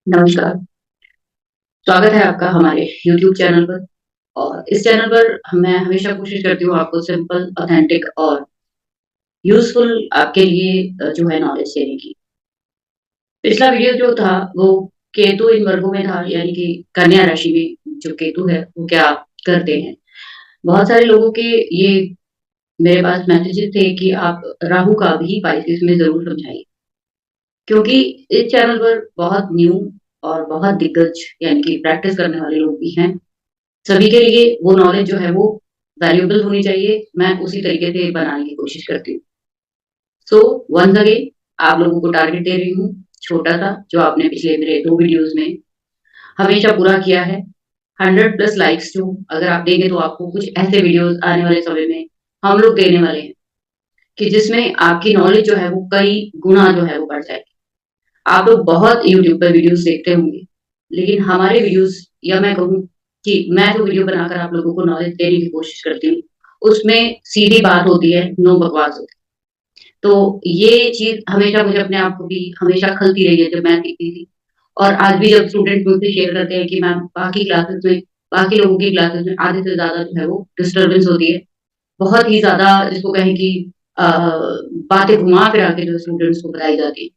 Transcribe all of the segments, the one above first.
नमस्कार, स्वागत है आपका हमारे यूट्यूब चैनल पर। और इस चैनल पर मैं हमेशा कोशिश करती हूँ आपको सिंपल, ऑथेंटिक और यूज़फुल आपके लिए जो है नॉलेज देने की। पिछला वीडियो जो था वो केतु इन वर्गों में था, यानी कि कन्या राशि में जो केतु है वो क्या करते हैं। बहुत सारे लोगों के ये मेरे पास मैसेजेस थे कि आप राहु का भी पाइसेस में ज़रूर समझाइए, क्योंकि इस चैनल पर बहुत न्यू और बहुत दिग्गज यानी कि प्रैक्टिस करने वाले लोग भी हैं। सभी के लिए वो नॉलेज जो है वो वैल्यूएबल होनी चाहिए, मैं उसी तरीके से बनाने की कोशिश करती हूँ। सो वन्स अगेन आप लोगों को टारगेट दे रही हूँ, छोटा-सा, जो आपने पिछले मेरे 2 वीडियोज़ में हमेशा पूरा किया है। 100 प्लस लाइक्स जो अगर आप देंगे तो आपको कुछ ऐसे वीडियोज़ आने वाले समय में हम लोग देने वाले हैं कि जिसमें आपकी नॉलेज जो है वो कई गुना जो है वो बढ़ जाएगी। आप लोग बहुत यूट्यूब पर वीडियोज़ देखते होंगे, लेकिन हमारे वीडियोज़ या मैं कहूँ कि मैं जो वीडियो बनाकर आप लोगों को नॉलेज देने की कोशिश करती हूँ, उसमें सीधी बात होती है, नो बकवास होती है। तो ये चीज़ हमेशा मुझे अपने आप को भी हमेशा खलती रही है जब मैं सीखती थी। और आज भी जब स्टूडेंट मुझसे शेयर करते हैं कि मैम बाकी लोगों की क्लासेस में आधे से ज़्यादा जो है वो डिस्टर्बेंस होती है। बहुत ही ज़्यादा जिसको कहें कि अ, बातें घुमा-फिरा के जो स्टूडेंट्स को बताई जाती है।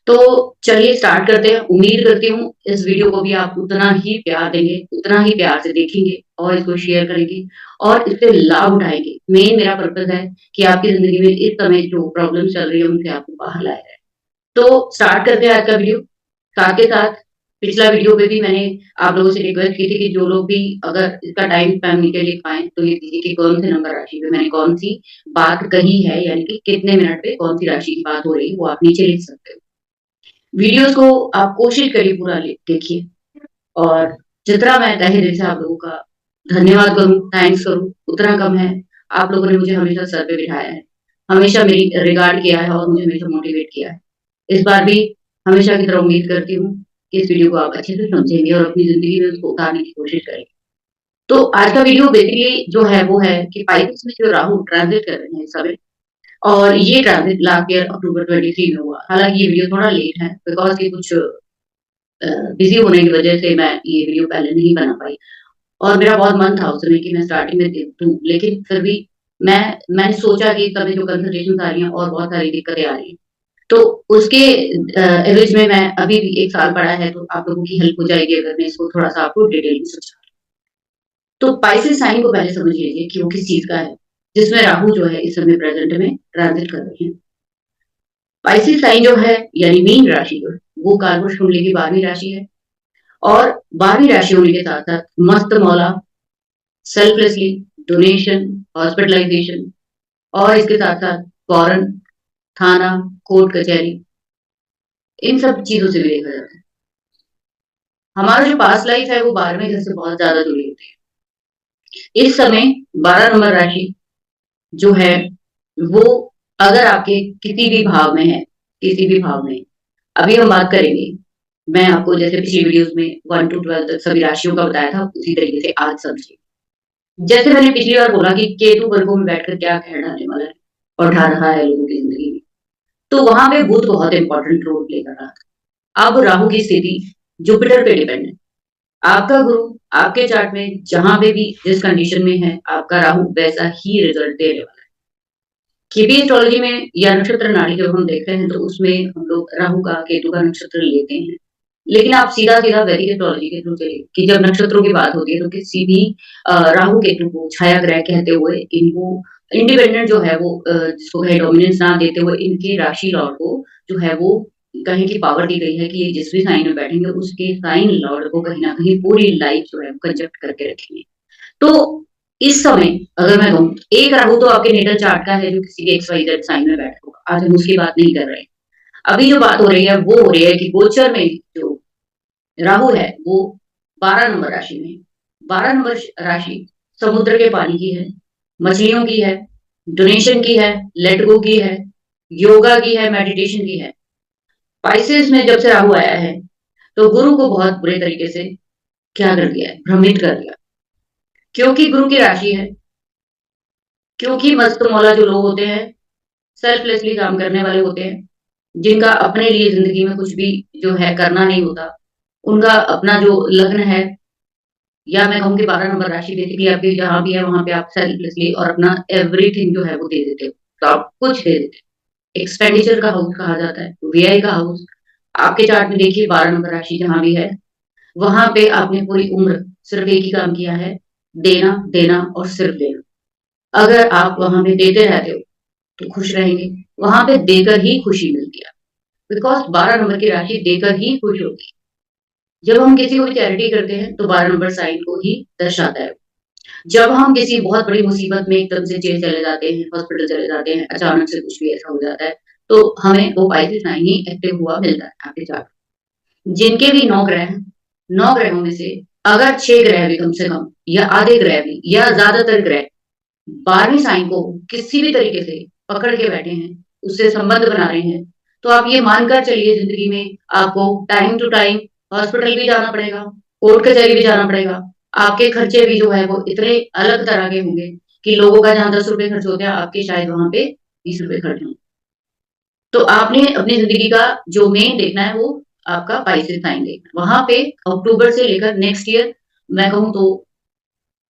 तो चलिए स्टार्ट करते हैं। उम्मीद करती हूँ इस वीडियो को भी आप उतना ही प्यार देंगे, उतना ही प्यार से देखेंगे और इसको शेयर करेंगे और इससे लाभ उठाएँगे। मेन मेरा पर्पज़ है कि आपकी ज़िंदगी में इस समय जो प्रॉब्लम्स चल रही है उनसे आपको बाहर लाया जाए। तो स्टार्ट करते हैं आज का वीडियो। साथ के साथ पिछला वीडियो में भी मैंने आप लोगों से रिक्वेस्ट की थी कि जो लोग भी अगर इसका टाइम स्पैन नीचे लिख पाएँ तो लिख दीजिए कि कौन से नंबर राशि पे मैंने कौन-सी बात कही है, यानी कि कितने मिनट पे कौन-सी राशि की बात हो रही है, वो आप नीचे लिख सकते हो। वीडियोज़ को आप कोशिश करिए पूरा देखिए और जितना मैं तहे दिल से आप लोगों का धन्यवाद करूँ, थैंक्स करूँ, उतना कम है। आप लोगों ने मुझे हमेशा सर पे बिठाया है, हमेशा मेरी रिगार्ड किया है और मुझे हमेशा मोटिवेट किया है। इस बार भी हमेशा की तरह उम्मीद करती हूँ कि इस वीडियो को आप अच्छे से समझेंगे और अपनी ज़िंदगी में उसको उतारने की कोशिश करेंगे। तो आज का वीडियो बेसिकली जो है वो है कि पाइसेस में जो राहु ट्रांज़िट कर रहे हैं इस समय, और ये ट्रांज़िट लास्ट ईयर अक्टूबर 23 में हुआ। हालाँकि ये वीडियो थोड़ा लेट है बिकॉज़ कि कुछ बिज़ी होने की वज़ह से मैं ये वीडियो पहले नहीं बना पाई और मेरा बहुत मन था उस समय कि मैं स्टार्टिंग में दे दूँ, लेकिन फिर भी मैं मैंने सोचा कि इस समय जो कंसल्टेशंस आ रही हैं और बहुत सारी दिक्कतें आ रही हैं। तो उसके एवज़ में मैं अभी भी 1 साल पड़ा है तो आप लोगों की हेल्प हो जाएगी अगर मैं इसको थोड़ा-सा आपको डिटेल में समझाऊँ। तो पाइसेस साइन को पहले समझ लीजिए कि वो किस चीज़ का है, जिसमें राहु जो है इस समय प्रेज़ेंट में ट्रांज़िट कर रहे हैं। पाइसेस साइन जो है यानी मीन राशि जो है, वो कार्बन कुंडली की 12वीं राशि है और 12वीं राशि होने के साथ-साथ मस्त मौला, सेल्फलेसली, डोनेशन, हॉस्पिटलाइज़ेशन और इसके साथ-साथ फॉरेन, थाना, कोर्ट कचहरी, इन सब चीज़ों से भी देखा जाता है। हमारा जो पास्ट लाइफ़ है वो 12वें घर से बहुत ज़्यादा जुड़ी होती है। इस समय 12 नंबर राशि जो है वो अगर आपके किसी भी भाव में है, किसी भी भाव में, अभी हम बात करेंगे। मैं आपको जैसे पिछली वीडियोज़ में 1 टू 12 तक सभी राशियों का बताया था, उसी तरीके से आज समझिए। जैसे मैंने पिछली बार बोला कि केतु वर्गों में बैठकर क्या कहर ढाने वाला है और ढा रहा है लोगों की ज़िंदगी में। तो वहाँ पे बुध बहुत इम्पोर्टेंट रोल प्ले कर रहा था। अब राहु की स्थिति जुपिटर पे डिपेंड है। आपका गुरु आपके चार्ट में जहाँ पे भी जिस कंडीशन में है, आपका राहु वैसा ही रिज़ल्ट देने वाला है। केपी एस्ट्रोलॉजी में या नक्षत्र नाड़ी जब हम देखते हैं तो उसमें हम लोग राहु का, केतु का नक्षत्र लेते हैं। लेकिन आप सीधा-सीधा वैदिक एस्ट्रोलॉजी के थ्रू चलिए कि जब नक्षत्रों की बात होती है तो किसी भी राहु केतु को छाया ग्रह कहते हुए इनको इंडिपेंडेंट जो है वो जिसको कहें डोमिनेंस ना देते हुए इनके राशि लॉर्ड को जो है वो कहें कि पावर दी गई है कि ये जिस भी साइन में बैठेंगे उसके साइन लॉर्ड को कहीं न कहीं पूरी लाइफ जो है कंजक्ट करके रखेंगे। तो इस समय अगर मैं कहूँ, एक राहु तो आपके नेटल चार्ट का है जो किसी भी एक्स-वाई-ज़ेड साइन में बैठा होगा। आज हम उसकी बात नहीं कर रहे हैं। अभी जो बात हो रही है वो हो रही है कि गोचर में जो राहु है वो 12 नंबर राशि में है। 12 नंबर राशि समुद्र के पानी की है, मछलियों की है, डोनेशन की है, लेट गो की है, योगा की है, मेडिटेशन की है। पाइसेस में जब से राहु आया है, तो गुरु को बहुत बुरे तरीके से क्या कर दिया है, भ्रमित कर दिया। क्योंकि गुरु की राशि है, क्योंकि मस्त मौला जो लोग होते हैं, सेल्फलेसली काम करने वाले होते हैं, जिनका अपने लिए ज़िंदगी में कुछ भी जो है करना नहीं होता। उनका अपना जो लग्न है, या मैं कहूँ कि 12 नंबर राशि बेसिकली आपकी जहाँ भी है वहाँ पे आप सेल्फलेसली और अपना एवरीथिंग जो है वो दे देते हो। तो आप कुछ दे देते हो। एक्सपेंडिचर का हाउस कहा जाता है, व्यय का हाउस। आपके चार्ट में देखिए 12 नंबर राशि जहाँ भी है, वहाँ पे आपने पूरी उम्र सिर्फ एक ही काम किया है, देना, देना और सिर्फ देना। अगर आप वहाँ पे देते रहते हो, तो खुश रहेंगे। वहाँ पे देकर ही खुशी मिलती है। बिकॉज़ 12 नंबर की राशि देकर ही खुश होती है। जब हम किसी को भी चैरिटी करते हैं, तो 12 नंबर साइन को ही दर्शाता है। जब हम किसी बहुत बड़ी मुसीबत में एकदम से जेल चले जाते हैं, हॉस्पिटल चले जाते हैं, अचानक से कुछ भी ऐसा हो जाता है, तो हमें वो पाइसेस साइन ही एक्टिव हुआ मिलता है आपके चार्ट में। जिनके भी 9 ग्रह हैं, 9 ग्रहों में से अगर 6 ग्रह भी कम से कम या आधे ग्रह भी या ज़्यादातर ग्रह 12वीं साइन को किसी भी तरीके से पकड़ के बैठे हैं, उससे संबंध बना रहे हैं, तो आप ये मानकर चलिए ज़िंदगी में आपको टाइम टू टाइम हॉस्पिटल भी जाना पड़ेगा, कोर्ट कचहरी भी जाना पड़ेगा। आपके खर्चे भी जो है वो इतने अलग तरह के होंगे कि लोगों का जहाँ ₹10 खर्च होते हैं, आपके शायद वहाँ पे ₹20 खर्च हों। तो आपने अपनी ज़िंदगी का जो मेन देखना है वो आपका पाइसेस साइन देखना है। वहाँ पे अक्टूबर से लेकर नेक्स्ट ईयर मैं कहूँ तो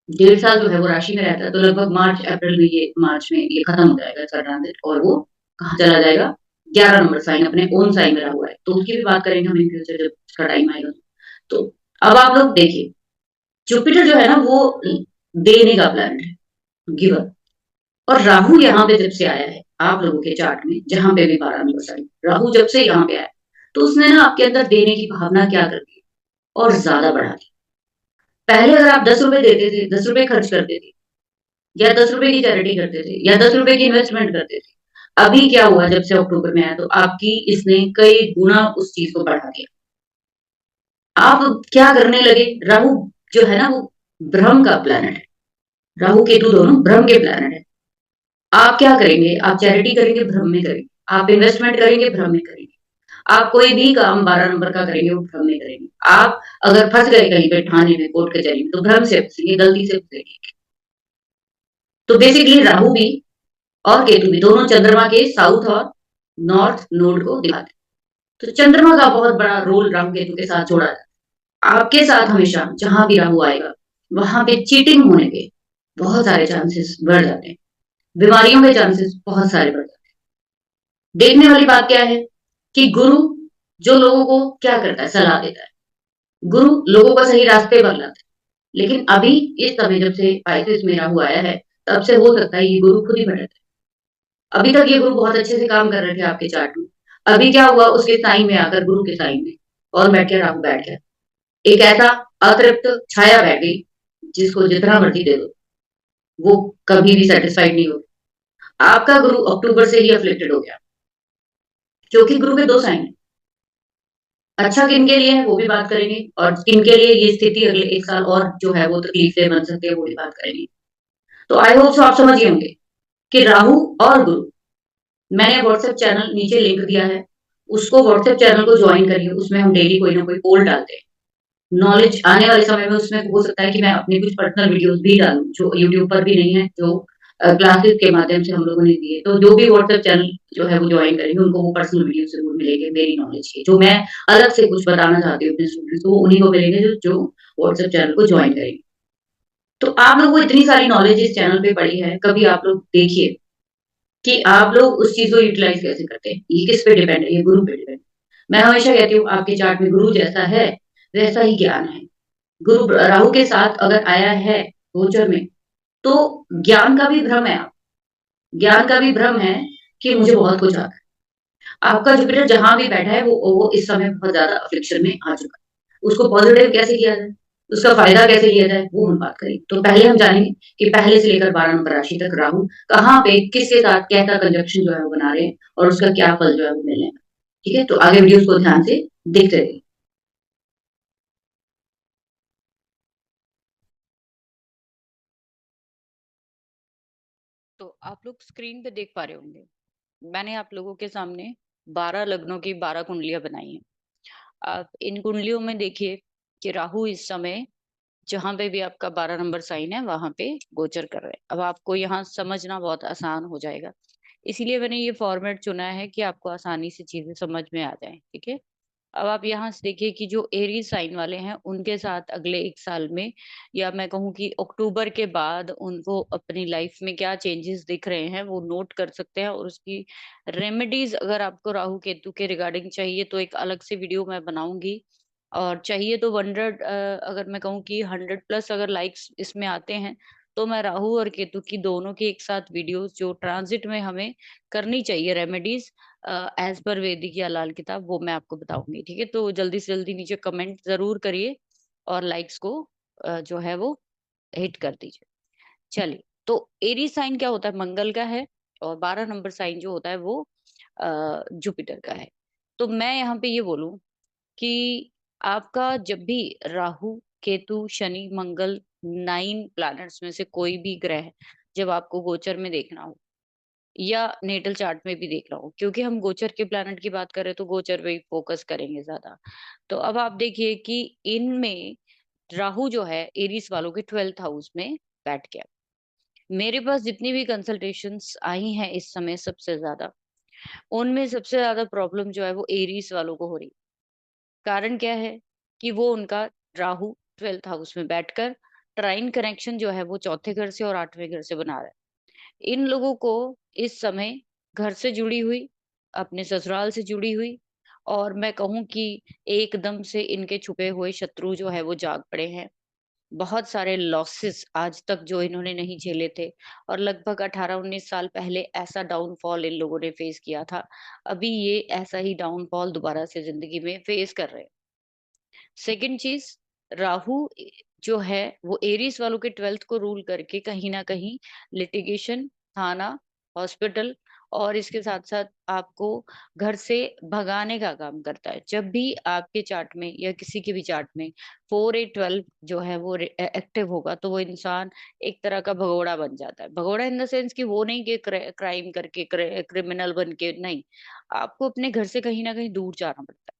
1.5 साल जो है वो राशि में रहता है, तो लगभग मार्च अप्रैल में मार्च में ये खत्म हो जाएगा इसका ट्रांज़िट और वो कहाँ चला जाएगा? 11 नंबर साइन अपने ओन साइन में रहा हुआ है। तो उसकी भी बात करेंगे हम इन फ्यूचर जब उसका टाइम आएगा। तो अब आप लोग देखिए, जुपिटर जो है ना वो देने का प्लैनेट है, गिवर। और राहु यहाँ पे जब से आया है, आप लोगों के चार्ट में जहाँ पे भी 12 नंबर साइन, राहु जब से यहाँ पे आया है, तो उसने ना आपके अंदर देने की भावना क्या कर दी और ज़्यादा बढ़ा दी। पहले अगर आप ₹10 देते थे, ₹10 खर्च करते थे या ₹10 की चैरिटी करते थे या ₹10 की इन्वेस्टमेंट करते थे। अभी क्या हुआ जब से अक्टूबर में आया तो आपकी इसने कई गुना उस चीज़ को बढ़ा दिया। आप क्या करने लगे, राहु जो है ना वो भ्रम का प्लैनेट है। राहु केतु दोनों भ्रम के प्लैनेट है। आप क्या करेंगे? आप चैरिटी करेंगे, भ्रम में करेंगे। आप इन्वेस्टमेंट करेंगे, भ्रम में करेंगे। आप कोई भी काम 12 नंबर का करेंगे, वो भ्रम में करेंगे। आप अगर फँस गए कहीं पे थाने में, कोर्ट कचहरी में, तो भ्रम से फँसेंगे, गलती से फँसेंगे। तो बेसिकली राहु भी और केतु भी दोनों चंद्रमा के साउथ और नॉर्थ नोड को दिखाते हैं। तो चंद्रमा का बहुत बड़ा रोल राहु केतु के साथ जोड़ा है। आपके साथ हमेशा जहाँ भी राहु आएगा, वहाँ पे चीटिंग होने के बहुत सारे चांसेस बढ़ जाते हैं। बीमारियों के चांसेस बहुत सारे बढ़ जाते हैं। देखने वाली बात क्या है कि गुरु जो लोगों को क्या करता है, सलाह देता है। गुरु लोगों को सही रास्ते पर लाता है। लेकिन अभी इस समय जब से पाइसेस में राहु आया है, तब से हो सकता है ये गुरु खुद ही भटक जाए। अभी तक ये गुरु बहुत अच्छे से काम कर रहे थे आपके चार्ट में। अभी क्या हुआ उसके साइन में आकर गुरु के साइन में और बैठ गया राहु बैठ गया। एक ऐसा अतृप्त छाया बैठ गई जिसको जितना मर्ज़ी दे दो, वो कभी भी सैटिस्फाइड नहीं होगी। आपका गुरु अक्टूबर से ही अफ़्लिक्टेड हो गया, क्योंकि गुरु के 2 साइन हैं। अच्छा किन-के लिए है वो भी बात करेंगे और किन-के लिए ये स्थिति अगले 1 साल और जो है वो तकलीफ़ें बन सकती है वो भी बात करेंगे। तो आई होप सो आप समझ गए होंगे कि राहु और गुरु मैंने व्हाट्सएप चैनल नीचे लिंक दिया है, उसको व्हाट्सएप चैनल को जॉइन करिए, उसमें हम डेली कोई ना कोई पोल डालते हैं। नॉलेज आने वाले समय में उसमें हो सकता है कि मैं अपनी कुछ पर्सनल वीडियोज़ भी डालूँ, जो यूट्यूब पर भी नहीं है, जो क्लासेस के माध्यम से हम लोगों ने दिए। तो जो भी व्हाट्सएप चैनल जो है वो जॉइन करेंगे, उनको वो पर्सनल वीडियो ज़रूर मिलेंगे मेरी नॉलेज के। जो मैं अलग से कुछ बताना चाहती हूँ अपने स्टूडेंट्स को, वो उन्हीं को मिलेंगे जो व्हाट्सएप चैनल को जॉइन करेंगे। तो आप लोगों को इतनी सारी नॉलेज इस चैनल पे पड़ी है, कभी आप लोग देखिए कि आप लोग उस चीज़ को यूटिलाइज़ कैसे करते हैं? ये किस पे डिपेंड है? ये गुरु पे डिपेंड है। मैं हमेशा कहती हूँ आपके चार्ट में गुरु जैसा है, वैसा ही ज्ञान है। गुरु राहु के साथ अगर आया है गोचर में, तो ज्ञान का भी भ्रम है ज्ञान का भी भ्रम है कि मुझे बहुत कुछ आता है। आपका जुपिटर जहाँ भी बैठा है वो इस समय बहुत ज़्यादा अफ़्लिक्शन में आ चुका है। उसको पॉज़िटिव कैसे किया जाए? उसका फ़ायदा कैसे लिया जाए? वो हम बात करेंगे। तो पहले हम जानेंगे कि पहले से लेकर 12 नंबर राशि तक राहु कहाँ पे किसके साथ कैसा कंजंक्शन जो है वो बना रहे हैं और उसका क्या फल जो है वो मिलने वाला है। ठीक है? तो आगे वीडियोज़ को ध्यान से देखते रहिए। तो आप लोग स्क्रीन पे देख पा रहे होंगे। मैंने आप लोगों के सामने 12 लग्नों की 12 कुंडलियाँ बनाई हैं। आप इन कुंडलियों में देखिए कि राहु इस समय जहाँ पे भी आपका 12 नंबर साइन है, वहाँ पे गोचर कर रहे हैं। अब आपको यहाँ समझना बहुत आसान हो जाएगा। इसीलिए मैंने ये फॉर्मेट चुना है कि आपको आसानी से चीज़ें समझ में आ जाएँ, ठीक है? अब आप यहाँ से देखिए कि जो एरीज़ साइन वाले हैं, उनके साथ अगले 1 साल में या मैं कहूँ कि अक्टूबर के बाद उनको अपनी लाइफ़ में क्या चेंजेज़ दिख रहे हैं, वो नोट कर सकते हैं और उसकी रेमेडीज़ अगर आपको राहु-केतु के रिगार्डिंग चाहिए, तो एक अलग से वीडियो मैं बनाऊँगी। और चाहिए तो 100 अगर मैं कहूँ कि 100 प्लस अगर लाइक्स इसमें आते हैं, तो मैं राहु और केतु की दोनों की एक साथ वीडियोज़ जो ट्रांज़िट में हमें करनी चाहिए रेमेडीज़ एज़ पर वैदिक या लाल किताब वो मैं आपको बताऊँगी, ठीक है? तो जल्दी से जल्दी नीचे कमेंट ज़रूर करिए और लाइक्स को जो है वो हिट कर दीजिए। चलिए, तो एरीज़ साइन क्या होता है मंगल का है और 12 नंबर साइन जो होता है वो जुपिटर का है। तो मैं यहाँ पे ये बोलूँ कि आपका जब भी राहु, केतु, शनि, मंगल 9 प्लैनेट्स में से कोई भी ग्रह जब आपको गोचर में देखना हो या नेटल चार्ट में भी देखना हो क्योंकि हम गोचर के प्लैनेट की बात करें तो गोचर पे ही फोकस करेंगे ज़्यादा। तो अब आप देखिए कि इनमें राहु जो है एरीज़ वालों के 12th हाउस में बैठ गया। मेरे पास जितनी भी कंसल्टेशंस आई हैं इस समय सबसे ज़्यादा, उनमें सबसे ज़्यादा प्रॉब्लम जो है वो एरीज़ वालों को हो रही है। कारण क्या है कि वो उनका राहु 12th हाउस में बैठकर ट्राइन कनेक्शन जो है वो चौथे घर से और 8वें घर से बना रहा है। इन लोगों को इस समय घर से जुड़ी हुई, अपने ससुराल से जुड़ी हुई और मैं कहूँ कि एकदम से इनके छुपे हुए शत्रु जो है वो जाग पड़े हैं। बहुत सारे लॉसेस आज तक जो इन्होंने नहीं झेले थे और लगभग 18-19 साल पहले ऐसा डाउनफॉल इन लोगों ने फेस किया था। अभी ये ऐसा ही डाउनफॉल दोबारा से ज़िंदगी में फेस कर रहे हैं। सेकंड चीज़ राहु जो है वो एरीज़ वालों के 12th को रूल करके कहीं न कहीं लिटिगेशन, थाना, हॉस्पिटल और इसके साथ-साथ आपको घर से भगाने का काम करता है। जब भी आपके चार्ट में या किसी के भी चार्ट में 4, 8, 12 जो है वो एक्टिव होगा तो वो इंसान एक तरह का भगोड़ा बन जाता है। भगोड़ा इन द सेंस कि वो नहीं कि क्राइम करके क्रिमिनल बन के नहीं, आपको अपने घर से कहीं न कहीं दूर जाना पड़ता है।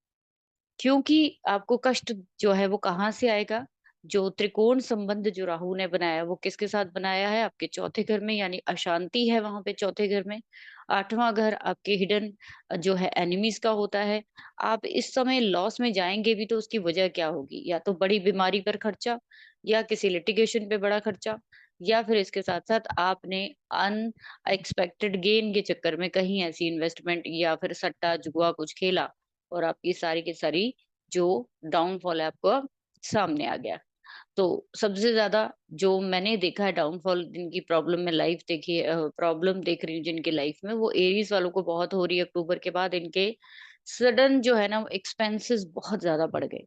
क्योंकि आपको कष्ट जो है वो कहाँ से आएगा? जो त्रिकोण संबंध जो राहु ने बनाया वो किसके साथ बनाया है? आपके चौथे घर में यानी अशांति है वहाँ पे चौथे घर में। 8वाँ घर आपके हिडन जो है एनिमीज़ का होता है। आप इस समय लॉस में जाएँगे भी तो उसकी वजह क्या होगी? या तो बड़ी बीमारी पर खर्चा या किसी लिटिगेशन पे बड़ा खर्चा या फिर इसके साथ-साथ आपने अनएक्सपेक्टेड गेन के चक्कर में कहीं ऐसी इन्वेस्टमेंट या फिर सट्टा, जुआ कुछ खेला और आपकी सारी की सारी जो डाउनफॉल है आपका सामने आ गया। तो सबसे ज़्यादा जो मैंने देखा है डाउनफॉल जिनकी प्रॉब्लम में लाइफ देखी है प्रॉब्लम देख रही हूँ जिनकी लाइफ में वो एरीज़ वालों को बहुत हो रही है अक्टूबर के बाद इनके सडन जो है ना एक्सपेंसेस बहुत ज़्यादा बढ़ गए।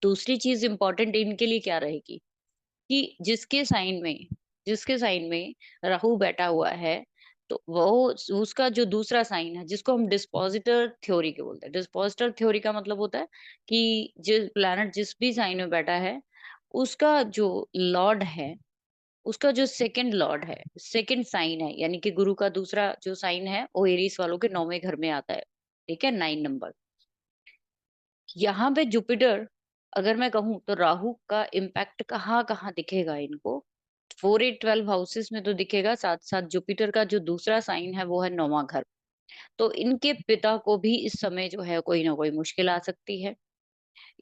दूसरी चीज़ इम्पोर्टेंट इनके लिए क्या रहेगी कि जिसके साइन में राहु बैठा हुआ है, तो वो उसका जो दूसरा साइन है, जिसको हम डिस्पोज़िटर थ्योरी के बोलते हैं। डिस्पोज़िटर थ्योरी का मतलब होता है कि जिस प्लैनेट जिस भी साइन में बैठा है, उसका जो लॉर्ड है, उसका जो सेकंड लॉर्ड है, सेकंड साइन है, यानी कि गुरु का दूसरा जो साइन है, वो एरीज़ वालों के 9वें घर में आता है। ठीक है? 9 नंबर। यहाँ पे जुपिटर अगर मैं कहूँ तो राहु का इम्पैक्ट कहाँ-कहाँ दिखेगा इनको 4, 8, 12 हाउसेस में तो दिखेगा, साथ-साथ जुपिटर का जो दूसरा साइन है वो है 9वाँ घर। तो इनके पिता को भी इस समय जो है कोई ना कोई मुश्किल आ सकती है।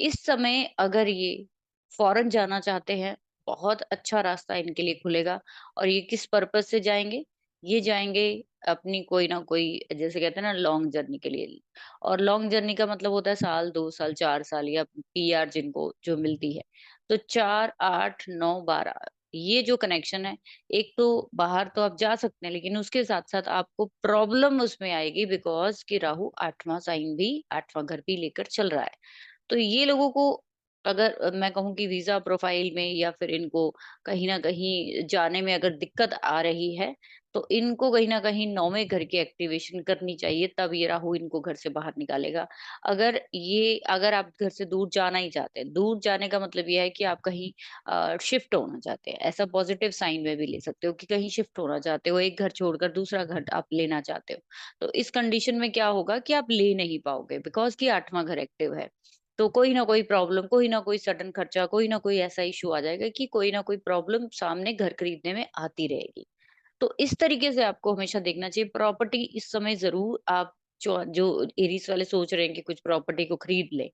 इस समय अगर ये फ़ॉरेन जाना चाहते हैं, बहुत अच्छा रास्ता इनके लिए खुलेगा और ये किस पर्पज़ से जाएँगे? ये जाएँगे अपनी कोई ना कोई जैसे कहते हैं ना लॉन्ग जर्नी के लिए और लॉन्ग जर्नी का मतलब होता है साल, 2 साल, 4 साल या पीआर जिनको जो मिलती है। तो 4, 8, 9, 12 ये जो कनेक्शन है, एक तो बाहर तो आप जा सकते हैं, लेकिन उसके साथ-साथ आपको प्रॉब्लम उसमें आएगी बिकॉज़ कि राहु 8वाँ साइन भी 8वाँ घर भी लेकर चल रहा है। तो ये लोगों को अगर मैं कहूँ कि वीज़ा प्रोफ़ाइल में या फिर इनको कहीं न कहीं जाने में अगर दिक्कत आ रही है, तो इनको कहीं न कहीं 9वें घर की एक्टिवेशन करनी चाहिए, तब ये राहु इनको घर से बाहर निकालेगा। अगर आप घर से दूर जाना ही चाहते हैं, दूर जाने का मतलब ये है कि आप कहीं शिफ्ट होना चाहते हैं। ऐसा पॉज़िटिव साइन में भी ले सकते हो कि कहीं शिफ्ट होना चाहते हो, एक घर छोड़कर दूसरा घर आप लेना चाहते हो। तो इस कंडीशन में क्या होगा कि आप ले नहीं पाओगे बिकॉज़ कि 8वाँ घर एक्टिव है। तो कोई ना कोई प्रॉब्लम, कोई ना कोई सडन खर्चा, कोई ना कोई ऐसा इश्यू आ जाएगा कि कोई ना कोई प्रॉब्लम सामने घर खरीदने में आती रहेगी। तो इस तरीके से आपको हमेशा देखना चाहिए प्रॉपर्टी इस समय ज़रूर आप जो एरीज वाले सोच रहे हैं कि कुछ प्रॉपर्टी को खरीद लें,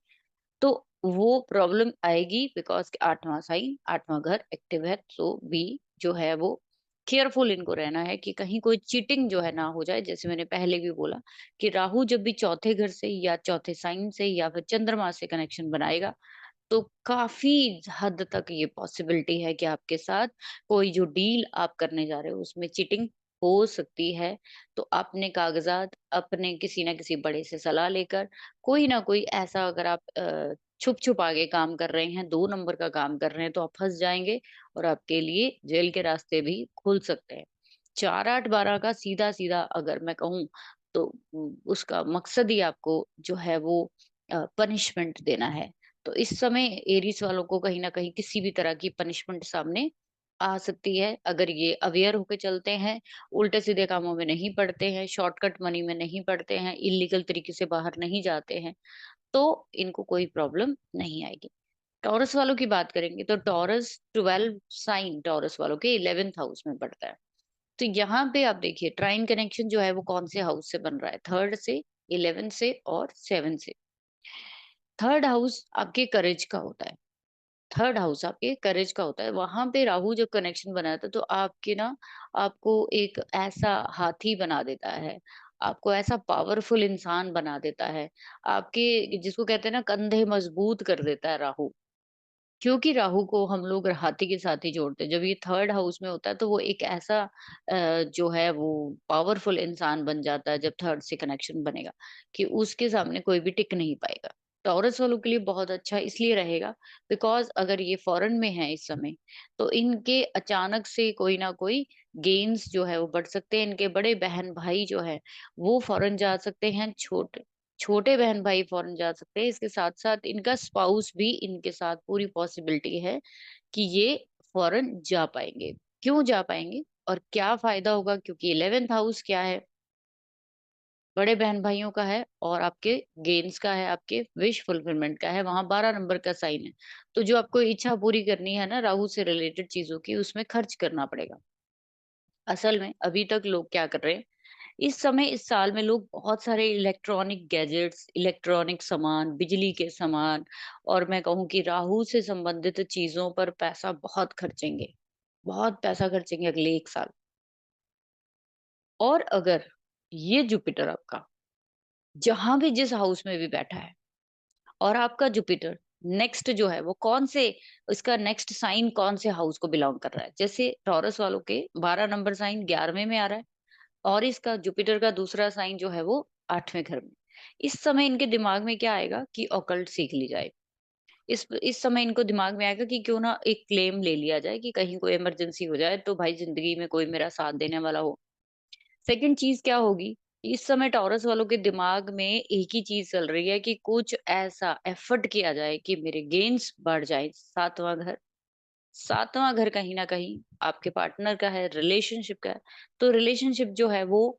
तो वो प्रॉब्लम आएगी बिकॉज़ 8वाँ साइन, 8वाँ घर एक्टिव है, सो बी जो है वो केयरफुल इनको रहना है कि कहीं कोई चीटिंग जो है ना हो जाए। जैसे मैंने पहले भी बोला कि राहु जब भी चौथे घर से या चौथे साइन से या फिर चंद्रमा से कनेक्शन बनाएगा, तो काफ़ी हद तक ये पॉसिबिलिटी है कि आपके साथ कोई जो डील आप करने जा रहे हो उसमें चीटिंग हो सकती है। तो अपने कागज़ात अपने किसी न किसी बड़े से सलाह लेकर कोई ना कोई ऐसा अगर आप छुप-छुपा के काम कर रहे हैं, 2 नंबर का काम कर रहे हैं तो आप फँस जाएँगे और आपके लिए जेल के रास्ते भी खुल सकते हैं। 4-8-12 का सीधा-सीधा अगर मैं कहूँ तो उसका मकसद ही आपको जो है वो पनिशमेंट देना है। तो इस समय एरीज़ वालों को कहीं न कहीं किसी भी तरह की पनिशमेंट सामने आ सकती है। अगर ये अवेयर होके चलते हैं, उल्टे-सीधे कामों में नहीं पड़ते हैं, शॉर्टकट मनी में नहीं पड़ते हैं, इल्लीगल तरीके से बाहर नहीं जाते हैं, तो इनको कोई प्रॉब्लम नहीं आएगी। टॉरस वालों की बात करेंगे तो टॉरस 12 साइन टॉरस वालों के 11th हाउस में पड़ता है। तो यहाँ पे आप देखिए ट्राइन कनेक्शन जो है वो कौन से हाउस से बन रहा है? 3rd से, 11th से और 7 से। 3rd हाउस आपके करेज का होता है। 3rd हाउस आपके करेज का होता है। वहाँ पे राहु जब कनेक्शन बनाता है तो आपके ना आपको एक ऐसा हाथी बना देता है। आपको ऐसा पावरफुल इंसान बना देता है। आपके जिसको कहते हैं ना कंधे मजबूत कर देता है राहु। क्योंकि राहु को हम लोग हाथी के साथ ही जोड़ते हैं। जब ये 3rd हाउस में होता है तो वो एक ऐसा जो है वो पावरफुल इंसान बन जाता है जब 3rd से कनेक्शन बनेगा, कि उसके सामने कोई भी टिक नहीं पाएगा। टॉरस वालों के लिए बहुत अच्छा इसलिए रहेगा बिकॉज़ अगर ये फ़ॉरेन में हैं इस समय, तो इनके अचानक से कोई ना कोई गेन्स जो है वो बढ़ सकते हैं। इनके बड़े बहन-भाई जो हैं, वो फ़ॉरेन जा सकते हैं। छोटे छोटे बहन-भाई फ़ॉरेन जा सकते हैं। इसके साथ-साथ इनका स्पाउस भी इनके साथ पूरी पॉसिबिलिटी है कि ये फ़ॉरेन जा पाएँगे। क्यों जा पाएँगे और क्या फ़ायदा होगा क्योंकि 11th हाउस क्या है? बड़े बहन-भाइयों का है और आपके गेन्स का है, आपके विश फुलफिलमेंट का है, वहाँ 12 नंबर का साइन है। तो जो आपको इच्छा पूरी करनी है ना राहु से रिलेटेड चीज़ों की, उसमें खर्च करना पड़ेगा। असल में अभी तक लोग क्या कर रहे हैं, इस समय इस साल में लोग बहुत सारे इलेक्ट्रॉनिक गैजेट्स, इलेक्ट्रॉनिक सामान, बिजली के सामान और मैं कहूँ कि राहु से संबंधित चीज़ों पर पैसा बहुत खर्चेंगे। बहुत पैसा खर्चेंगे अगले 1 साल। और अगर ये जुपिटर आपका जहाँ भी जिस हाउस में भी बैठा है और आपका जुपिटर नेक्स्ट जो है वो कौन से इसका नेक्स्ट साइन कौन से हाउस को बिलॉन्ग कर रहा है। जैसे टॉरस वालों के 12 नंबर साइन 11वें में आ रहा है और इसका जुपिटर का दूसरा साइन जो है वो 8वें घर में। इस समय इनके दिमाग में क्या आएगा कि ऑकल्ट सीख ली जाए। इस समय इनको दिमाग में आएगा कि क्यों ना एक क्लेम ले लिया जाए कि कहीं कोई इमरजेंसी हो जाए तो भाई ज़िंदगी में कोई मेरा साथ देने वाला हो। सेकंड चीज़ क्या होगी, इस समय टॉरस वालों के दिमाग में एक ही चीज़ चल रही है कि कुछ ऐसा एफर्ट किया जाए कि मेरे गेन्स बढ़ जाएँ। 7वाँ घर कहीं न कहीं आपके पार्टनर का है, रिलेशनशिप का है, तो रिलेशनशिप जो है वो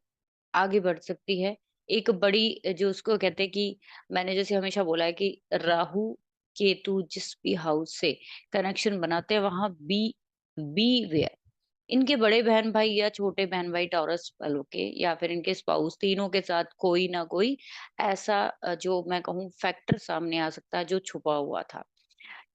आगे बढ़ सकती है। एक बड़ी जो उसको कहते हैं कि मैंने जैसे हमेशा बोला है कि राहु, केतु जिस भी हाउस से कनेक्शन बनाते हैं वहाँ बी वेयर इनके बड़े बहन-भाई या छोटे बहन-भाई टॉरस वालों के या फिर इनके स्पाउस तीनों के साथ कोई ना कोई ऐसा जो मैं कहूँ फैक्टर सामने आ सकता है जो छुपा हुआ था।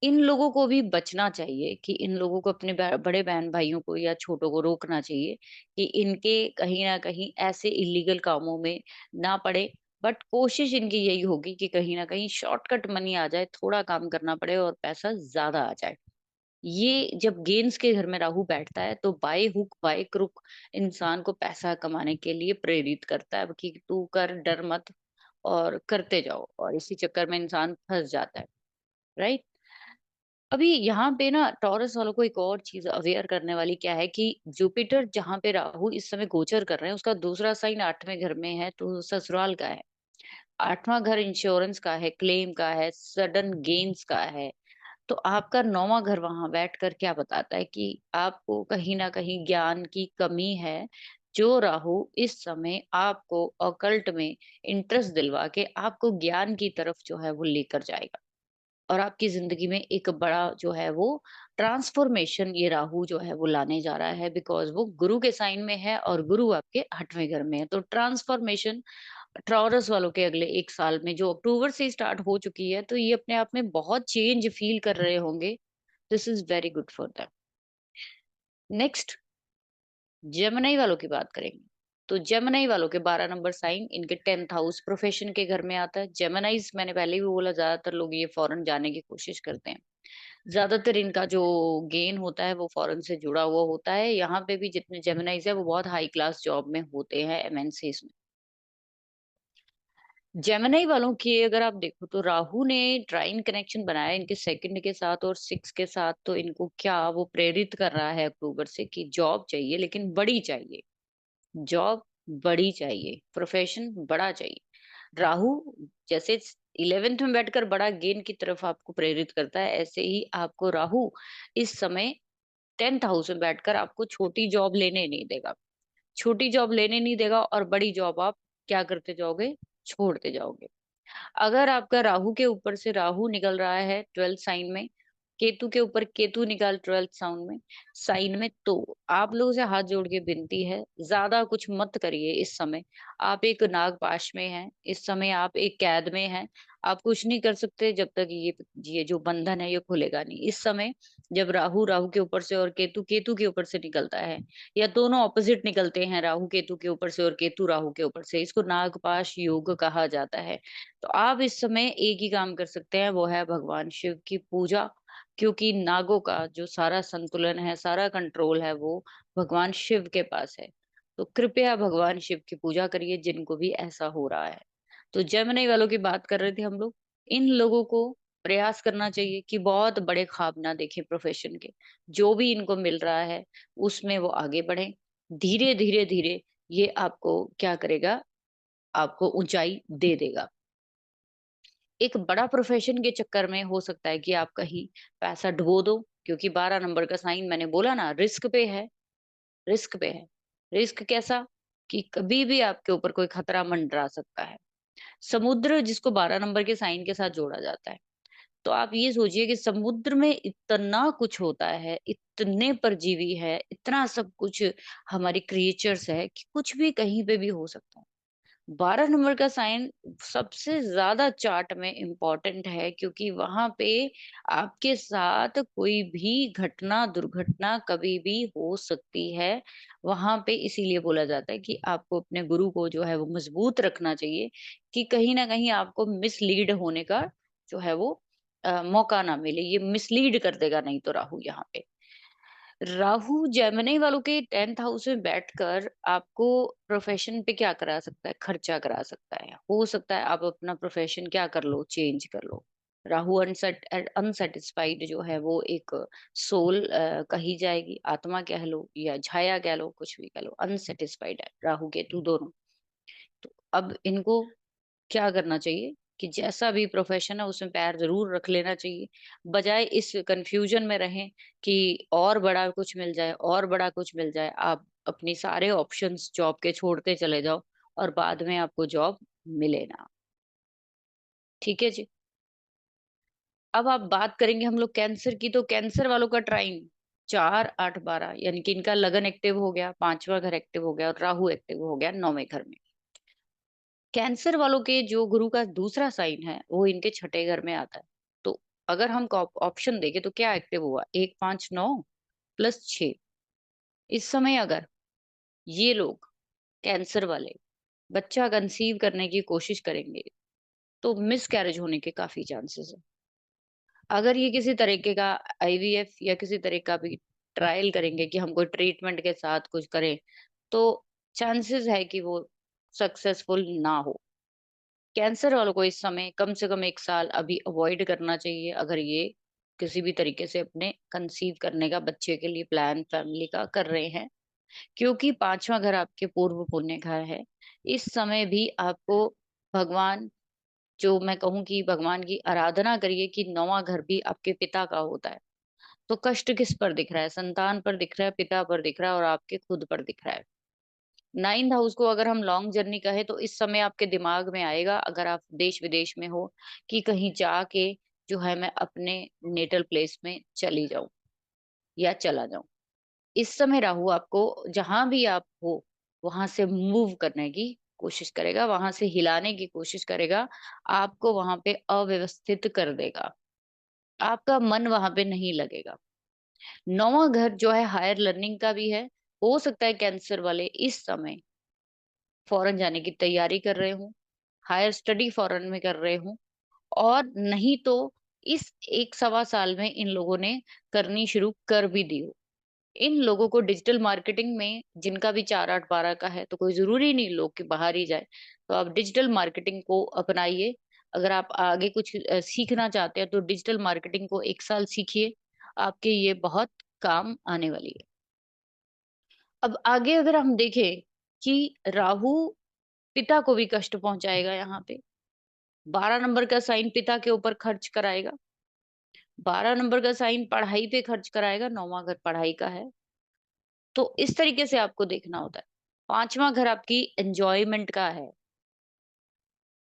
इन लोगों को भी बचना चाहिए कि इन लोगों को अपने बड़े बहन-भाइयों को या छोटों को रोकना चाहिए कि इनके कहीं न कहीं ऐसे इल्लीगल कामों में ना पड़े। बट कोशिश इनकी यही होगी कि कहीं न कहीं शॉर्टकट मनी आ जाए, थोड़ा काम करना पड़े और पैसा ज़्यादा आ जाए। ये जब गेम्स के घर में राहु बैठता है तो बाय हुक बाय क्रुक इंसान को पैसा कमाने के लिए प्रेरित करता है कि तू कर डर मत और करते जाओ और इसी चक्कर में इंसान फंस जाता है। राइट। अभी यहाँ पे ना टॉरस वालों को एक और चीज अवेयर करने वाली क्या है कि जुपिटर जहाँ पे राहु इस समय गोचर कर रहे हैं उसका दूसरा साइन 8वें घर में है तो ससुराल का है। 8वां घर इंश्योरेंस का है, क्लेम का है, सडन गेन्स का है। तो आपका 9वां घर वहाँ बैठकर क्या बताता है कि आपको कहीं न कहीं ज्ञान की कमी है, जो राहु इस समय आपको ऑकल्ट में इंटरेस्ट दिलवा के आपको ज्ञान की तरफ जो है वो लेकर जाएगा। और आपकी ज़िंदगी में एक बड़ा जो है वो ट्रांसफ़ॉर्मेशन ये राहु जो है वो लाने जा रहा है बिकॉज़ वो गुरु के साइन में है और गुरु आपके 8वें घर में है। तो ट्रांसफ़ॉर्मेशन टॉरस वालों के अगले 1 साल में जो अक्टूबर से स्टार्ट हो चुकी है, तो ये अपने आप में बहुत चेंज फ़ील कर रहे होंगे। This is very good for them. Next Gemini वालों की बात करेंगे। तो जेमिनी वालों के 12 नंबर साइन इनके 10th हाउस प्रोफेशन के घर में आता है। जेमिनीज़ मैंने पहले भी बोला ज़्यादातर लोग ये फ़ॉरेन जाने की कोशिश करते हैं। ज़्यादातर इनका जो गेन होता है वो फ़ॉरेन से जुड़ा हुआ होता है। यहाँ पे भी जितने जेमिनीज़ हैं वो बहुत हाई क्लास जॉब में होते हैं एमएनसीज़ में। जेमिनी वालों की अगर आप देखो तो राहु ने ट्राइन कनेक्शन बनाया इनके सेकंड के साथ और 6 के साथ, तो इनको क्या वो प्रेरित कर रहा है अक्टूबर से कि जॉब चाहिए लेकिन बड़ी चाहिए। जॉब बड़ी चाहिए, प्रोफेशन बड़ा चाहिए। राहु जैसे 11th में बैठकर बड़ा गेन की तरफ आपको प्रेरित करता है, ऐसे ही आपको राहु इस समय 10th हाउस में बैठकर आपको छोटी जॉब लेने नहीं देगा। छोटी जॉब लेने नहीं देगा और बड़ी जॉब आप क्या करते जाओगे? छोड़ते जाओगे। अगर आपका राहु के ऊपर से राहु निकल रहा है 12th साइन में, केतु के ऊपर केतु निकाल 12th साइन में, तो आप लोगों से हाथ जोड़ के विनती है, ज़्यादा कुछ मत करिए इस समय। आप एक नागपाश में हैं, इस समय आप एक कैद में हैं। आप कुछ नहीं कर सकते जब तक ये जो बंधन है ये खुलेगा नहीं। इस समय जब राहु के ऊपर से और केतु के ऊपर से निकलता है, या दोनों ऑपोजिट निकलते हैं राहु केतु के ऊपर से और केतु राहु के ऊपर से, इसको नागपाश योग कहा जाता है। तो आप इस समय एक ही काम कर सकते हैं, वो है भगवान शिव की पूजा, क्योंकि नागों का जो सारा संतुलन है, सारा कंट्रोल है, वो भगवान शिव के पास है। तो कृपया भगवान शिव की पूजा करिए जिनको भी ऐसा हो रहा है। तो जेमिनी वालों की बात कर रहे थे हम लोग। इन लोगों को प्रयास करना चाहिए कि बहुत बड़े ख्वाब ना देखें प्रोफेशन के। जो भी इनको मिल रहा है, उसमें वो आगे बढ़ें। धीरे, धीरे, धीरे ये आपको क्या करेगा, आपको ऊँचाई दे देगा। एक बड़ा प्रोफ़ेशन के चक्कर में हो सकता है कि आप कहीं पैसा डुबो दो, क्योंकि 12 नंबर का साइन मैंने बोला ना रिस्क पे है, रिस्क पे है। रिस्क कैसा? कि कभी भी आपके ऊपर कोई खतरा मंडरा सकता है। समुद्र जिसको 12 नंबर के साइन के साथ जोड़ा जाता है। तो आप ये सोचिए कि समुद्र में इतना कुछ होता है, इतने परजीवी है, इतना सब कुछ हमारी क्रिएचर्स है कि कुछ भी कहीं पे भी हो सकता है। 12 नंबर का साइन सबसे ज़्यादा चार्ट में इम्पोर्टेंट है, क्योंकि वहाँ पे आपके साथ कोई भी घटना, दुर्घटना कभी भी हो सकती है। वहाँ पे इसीलिए बोला जाता है कि आपको अपने गुरु को जो है वो मज़बूत रखना चाहिए, कि कहीं न कहीं आपको मिसलीड होने का जो है वो मौका ना मिले। ये मिसलीड कर देगा नहीं तो राहु यहाँ पे। राहु जेमिनी वालों के 10th हाउस में बैठकर आपको प्रोफेशन पे क्या करा सकता है? खर्चा करा सकता है। हो सकता है आप अपना प्रोफेशन क्या कर लो? चेंज कर लो। राहु अनसैटिस्फाइड जो है वो एक सोल कही जाएगी, आत्मा कह लो या छाया कह लो, कुछ भी कह लो, अनसैटिस्फाइड है राहु केतु दोनों। तो अब इनको क्या करना चाहिए कि जैसा भी प्रोफेशन है उसमें पैर ज़रूर रख लेना चाहिए। बजाय इस कन्फ्यूज़न में रहें कि और बड़ा कुछ मिल जाए और बड़ा कुछ मिल जाए, आप अपनी सारे ऑप्शंस जॉब के छोड़ते चले जाओ और बाद में आपको जॉब मिले ना। ठीक है जी? अब आप बात करेंगे हम लोग कैंसर की, तो कैंसर वालों का ट्राइन 4, 8, 12 यानी कि इनका लगन एक्टिव हो गया, 5वां घर एक्टिव हो गया और राहु एक्टिव हो गया 9वें घर में। कैंसर वालों के जो गुरु का दूसरा साइन है, वो इनके छठे घर में आता है। तो अगर हम ऑप्शन देखें तो क्या एक्टिव हुआ? 1, 5, 9 प्लस 6। इस समय अगर ये लोग कैंसर वाले बच्चा कंसीव करने की कोशिश करेंगे, तो मिसकैरेज होने के काफ़ी चांसेस हैं। अगर ये किसी तरीके का आईवीएफ या किसी तरह का भी ट्रायल करेंगे कि हम कोई ट्रीटमेंट के साथ कुछ करें, तो चांसेस है कि वो सक्सेसफुल ना हो। कैंसर वालों को इस समय कम से कम 1 साल अभी अवॉइड करना चाहिए, अगर ये किसी भी तरीके से अपने कंसीव करने का बच्चे के लिए प्लान फैमिली का कर रहे हैं। क्योंकि 5वां घर आपके पूर्व पुण्य घर है। इस समय भी आपको भगवान, जो मैं कहूँ कि भगवान की आराधना करिए कि 9वां घर भी आपके पिता का होता है। तो कष्ट किस पर दिख रहा है? संतान पर दिख रहा है, पिता पर दिख रहा है और आपके खुद पर दिख रहा है। 9th हाउस को अगर हम लॉन्ग जर्नी कहें तो इस समय आपके दिमाग में आएगा, अगर आप देश-विदेश में हो, कि कहीं जाके जो है मैं अपने नेटल प्लेस में चली जाऊँ या चला जाऊँ। इस समय राहु आपको जहाँ भी आप हो, वहाँ से मूव करने की कोशिश करेगा, वहाँ से हिलाने की कोशिश करेगा, आपको वहाँ पे अव्यवस्थित कर देगा। आपका मन वहाँ पे नहीं लगेगा। 9वाँ घर जो है हायर लर्निंग का भी है। हो सकता है कैंसर वाले इस समय फॉरेन जाने की तैयारी कर रहे हों, हायर स्टडी फॉरेन में कर रहे हों, और नहीं तो इस 1 सवा साल में इन लोगों ने करनी शुरू कर भी दी हो। इन लोगों को डिजिटल मार्केटिंग में जिनका भी 4, 8, 12 का है, तो कोई ज़रूरी नहीं लोग कि बाहर ही जाएँ। तो आप डिजिटल मार्केटिंग को अपनाइए। अगर आप आगे कुछ सीखना चाहते हैं तो डिजिटल मार्केटिंग को 1 साल सीखिए, आपके ये बहुत काम आने वाली है। अब आगे अगर हम देखें कि राहु पिता को भी कष्ट पहुँचाएगा यहाँ पे। 12 नंबर का साइन पिता के ऊपर खर्च कराएगा। 12 नंबर का साइन पढ़ाई पे खर्च कराएगा, 9वाँ घर पढ़ाई का है। तो इस तरीके से आपको देखना होता है। 5वाँ घर आपकी एन्जॉयमेंट का है,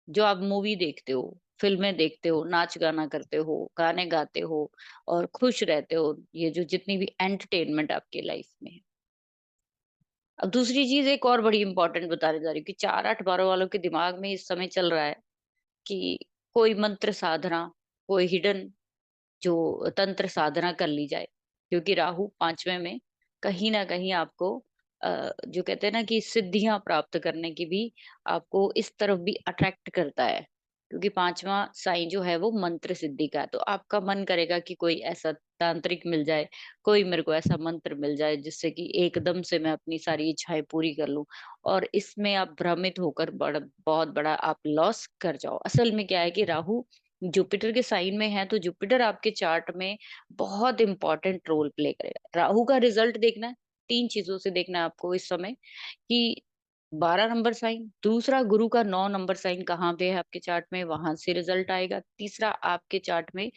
जो आप मूवी देखते हो, फ़िल्में देखते हो, नाच-गाना करते हो, गाने गाते हो और खुश रहते हो। ये जो जितनी भी एंटरटेनमेंट आपकी लाइफ़ में है। अब दूसरी चीज़ एक और बड़ी इम्पोर्टेंट बताने जा रही हूँ कि 4, 8, 12 वालों के दिमाग में इस समय चल रहा है कि कोई मंत्र साधना, कोई हिडन जो तंत्र साधना कर ली जाए, क्योंकि राहु 5वें में कहीं न कहीं आपको जो कहते हैं ना कि सिद्धियाँ प्राप्त करने की भी आपको इस तरफ भी अट्रैक्ट करता है। क्योंकि 5वाँ साइन जो है वो मंत्र सिद्धि का है, तो आपका मन करेगा कि कोई ऐसा तांत्रिक मिल जाए, कोई मेरे को ऐसा मंत्र मिल जाए जिससे कि एकदम से मैं अपनी सारी इच्छाएँ पूरी कर लूँ, और इसमें आप भ्रमित होकर बहुत बड़ा आप लॉस कर जाओ। असल में क्या है कि राहु जुपिटर के साइन में है, तो जुपिटर आपके चार्ट में बहुत इंपॉर्टेंट रोल प्ले करेगा। राहु का रिजल्ट देखना है, 3 चीज़ों से देखना है आपको इस समय कि 12 नंबर साइन, दूसरा गुरु का 9 नंबर साइन कहाँ पे है आपके चार्ट में, वहाँ से रिजल्ट आएगा। तीसरा आपके चार्ट में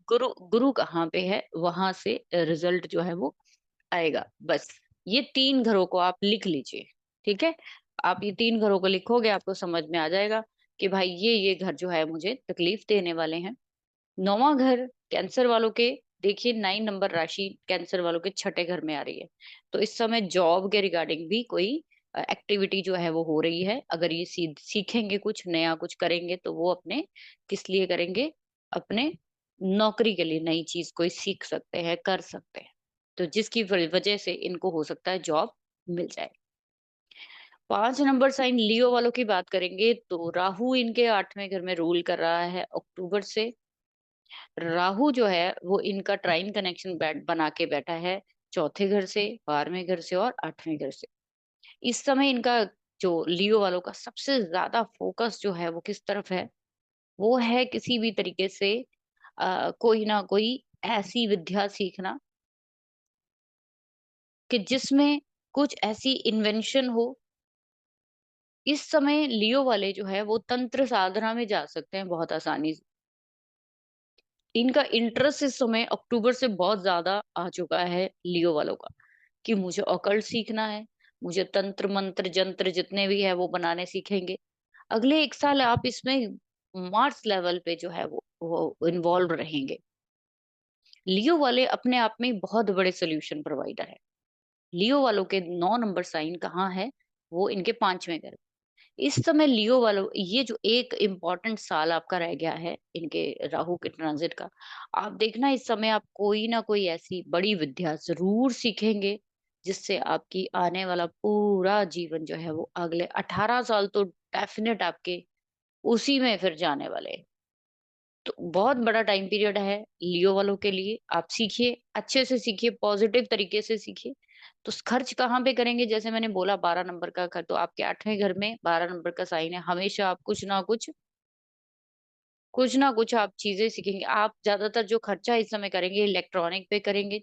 गुरु गुरु कहाँ पे है, वहाँ से रिजल्ट जो है वो आएगा। बस ये 3 घरों को आप लिख लीजिए, ठीक है? आप ये 3 घरों को लिखोगे, आपको समझ में आ जाएगा कि भाई ये घर जो है मुझे तकलीफ देने वाले हैं। 9वाँ घर कैंसर वालों के, देखिए 9 नंबर राशि कैंसर वालों के छठे घर में आ रही है। तो इस समय जॉब के रिगार्डिंग भी कोई एक्टिविटी जो है वो हो रही है। अगर ये सीखेंगे कुछ नया, कुछ करेंगे तो वो अपने किस लिए करेंगे? अपने नौकरी के लिए नई चीज़ कोई सीख सकते हैं, कर सकते हैं। तो जिसकी वजह से इनको हो सकता है जॉब मिल जाए। 5 नंबर साइन लियो वालों की बात करेंगे तो राहु इनके 8वें घर में रूल कर रहा है अक्टूबर से। राहु जो है वो इनका ट्राइन कनेक्शन बना के बैठा है चौथे घर से, 12वें घर से और 8वें घर से। इस समय इनका जो लियो वालों का सबसे ज्यादा फोकस जो है वो किस तरफ है? वो है किसी भी तरीके से कोई ना कोई ऐसी विद्या सीखना कि जिसमें कुछ ऐसी इन्वेंशन हो। इस समय लियो वाले जो है वो तंत्र साधना में जा सकते हैं बहुत आसानी से। इनका इंटरेस्ट इस समय अक्टूबर से बहुत ज़्यादा आ चुका है लियो वालों का, कि मुझे ऑकल्ट सीखना है, मुझे तंत्र मंत्र जंत्र जितने भी है वो बनाने सीखेंगे। अगले 1 साल आप इसमें मार्स लेवल पे जो है वो इन्वॉल्व रहेंगे। लियो वाले अपने आप में बहुत बड़े सॉल्यूशन प्रोवाइडर है। लियो वालों के 9 नंबर साइन कहाँ है? वो इनके 5वें घर। इस समय लियो वालों ये जो एक इम्पोर्टेंट साल आपका रह गया है इनके राहु के ट्रांजिट का, आप देखना इस समय आप कोई ना कोई ऐसी बड़ी विद्या जरूर सीखेंगे जिससे आपकी आने वाला पूरा जीवन जो है वो अगले 18 साल तो डेफिनेट आपके उसी में फिर जाने वाले हैं। तो बहुत बड़ा टाइम पीरियड है लियो वालों के लिए। आप सीखिए, अच्छे से सीखिए, पॉजिटिव तरीके से सीखिए। तो खर्च कहाँ पे करेंगे? जैसे मैंने बोला 12 नंबर का घर, तो आपके 8वें घर में 12 नंबर का साइन है। हमेशा आप कुछ ना कुछ आप चीजें सीखेंगे। आप ज्यादातर जो खर्चा इस समय करेंगे इलेक्ट्रॉनिक पे करेंगे।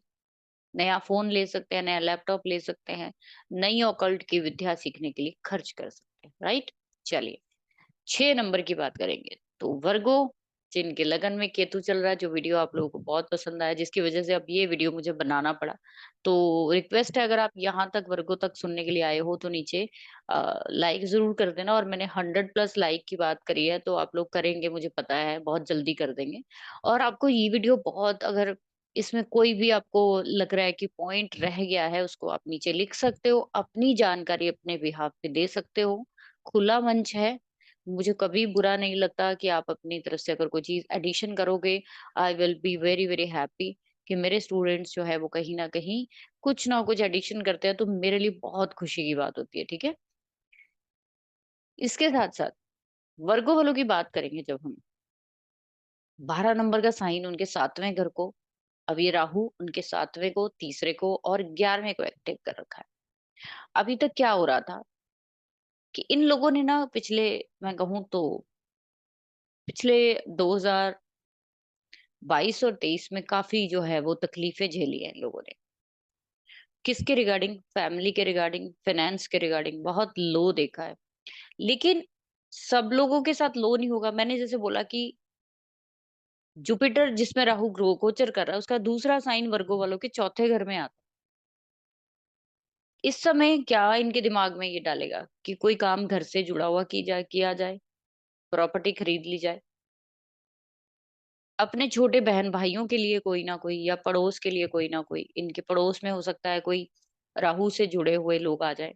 नया फोन ले सकते हैं, नया लैपटॉप ले सकते हैं, नई ऑकल्ट की विद्या सीखने के लिए खर्च कर सकते हैं, राइट? चलिए 6 नंबर की बात करेंगे तो वर्गो, जिनके लगन में केतु चल रहा है, जो वीडियो आप लोगों को बहुत पसंद आया जिसकी वजह से अब ये वीडियो मुझे बनाना पड़ा। तो रिक्वेस्ट है, अगर आप यहाँ तक वर्गो तक सुनने के लिए आए हो तो नीचे लाइक जरूर कर देना। और मैंने 100+ लाइक की बात करी है तो आप लोग करेंगे, मुझे पता है बहुत जल्दी कर देंगे। और आपको ये वीडियो बहुत, अगर इसमें कोई भी आपको लग रहा है कि पॉइंट रह गया है, उसको आप नीचे लिख सकते हो, अपनी जानकारी अपने बिहाफ पे दे सकते हो। खुला मंच है। मुझे कभी बुरा नहीं लगता कि आप अपनी तरफ से अगर कोई चीज़ एडिशन करोगे, I will be very, very happy कि मेरे स्टूडेंट्स जो है वो कहीं न कहीं कुछ ना कुछ एडिशन करते हैं, तो मेरे लिए बहुत खुशी की बात होती है, ठीक है? इसके साथ-साथ वर्गों वालों की बात करेंगे जब हम, 12 नंबर का साइन उनके 7वें घर को, अब ये राहु उनके 7वें को, तीसरे को और 11वें को एक्टिव कर रखा है। अभी तक क्या हो रहा था कि इन लोगों ने ना पिछले, मैं कहूँ तो पिछले 2022 और 23 में काफ़ी जो है वो तकलीफ़ें झेली हैं इन लोगों ने। किसके रिगार्डिंग? फैमिली के रिगार्डिंग, फाइनेंस के रिगार्डिंग बहुत लो देखा है। लेकिन सब लोगों के साथ लो नहीं होगा। मैंने जैसे बोला कि जुपिटर जिसमें राहु ग्रह गोचर कर रहा है, उसका दूसरा साइन वर्गो वालों के चौथे घर में आता है। इस समय क्या इनके दिमाग में ये डालेगा कि कोई काम घर से जुड़ा हुआ किया जाए, प्रॉपर्टी खरीद ली जाए। अपने छोटे बहन-भाइयों के लिए कोई ना कोई या पड़ोस के लिए कोई ना कोई, इनके पड़ोस में हो सकता है कोई राहु से जुड़े हुए लोग आ जाएँ,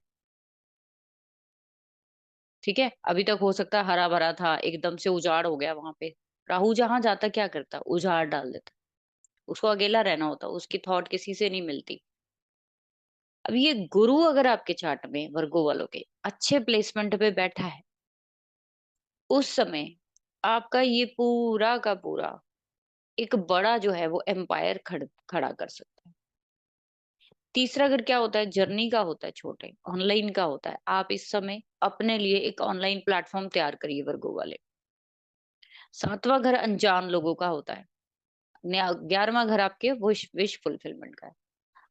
ठीक है? अभी तक हो सकता है हरा-भरा था, एकदम से उजाड़ हो गया वहाँ पे। राहु जहाँ जाता क्या करता? उजाड़ डाल देता। उसको अकेला रहना होता, उसकी थॉट किसी से नहीं मिलती। अब ये गुरु अगर आपके चार्ट में वर्गो वालों के अच्छे प्लेसमेंट पे बैठा है, उस समय आपका ये पूरा का पूरा एक बड़ा जो है वो एम्पायर खड़ा कर सकता है। तीसरा घर क्या होता है? जर्नी का होता है, छोटे ऑनलाइन का होता है। आप इस समय अपने लिए एक ऑनलाइन प्लेटफॉर्म तैयार करिए वर्गो वाले। 7वां घर अनजान लोगों का होता है। 11वां घर आपके विश फुलफिलमेंट का है।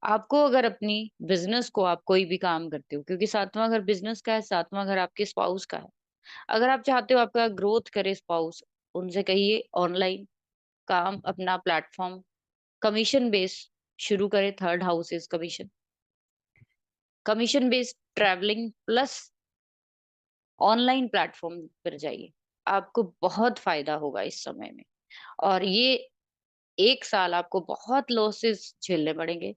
आपको अगर अपनी बिजनेस को, आप कोई भी काम करते हो, क्योंकि 7वां घर बिजनेस का है, 7वां घर आपके स्पाउस का है। अगर आप चाहते हो आपका ग्रोथ करे स्पाउस, उनसे कहिए ऑनलाइन काम अपना प्लेटफॉर्म कमीशन बेस शुरू करें। Third house is commission. Commission based travelling plus online platform पर जाइए। आपको बहुत फायदा होगा इस समय में। और ये 1 साल आपको बहुत लॉसेस झेलने पड़ेंगे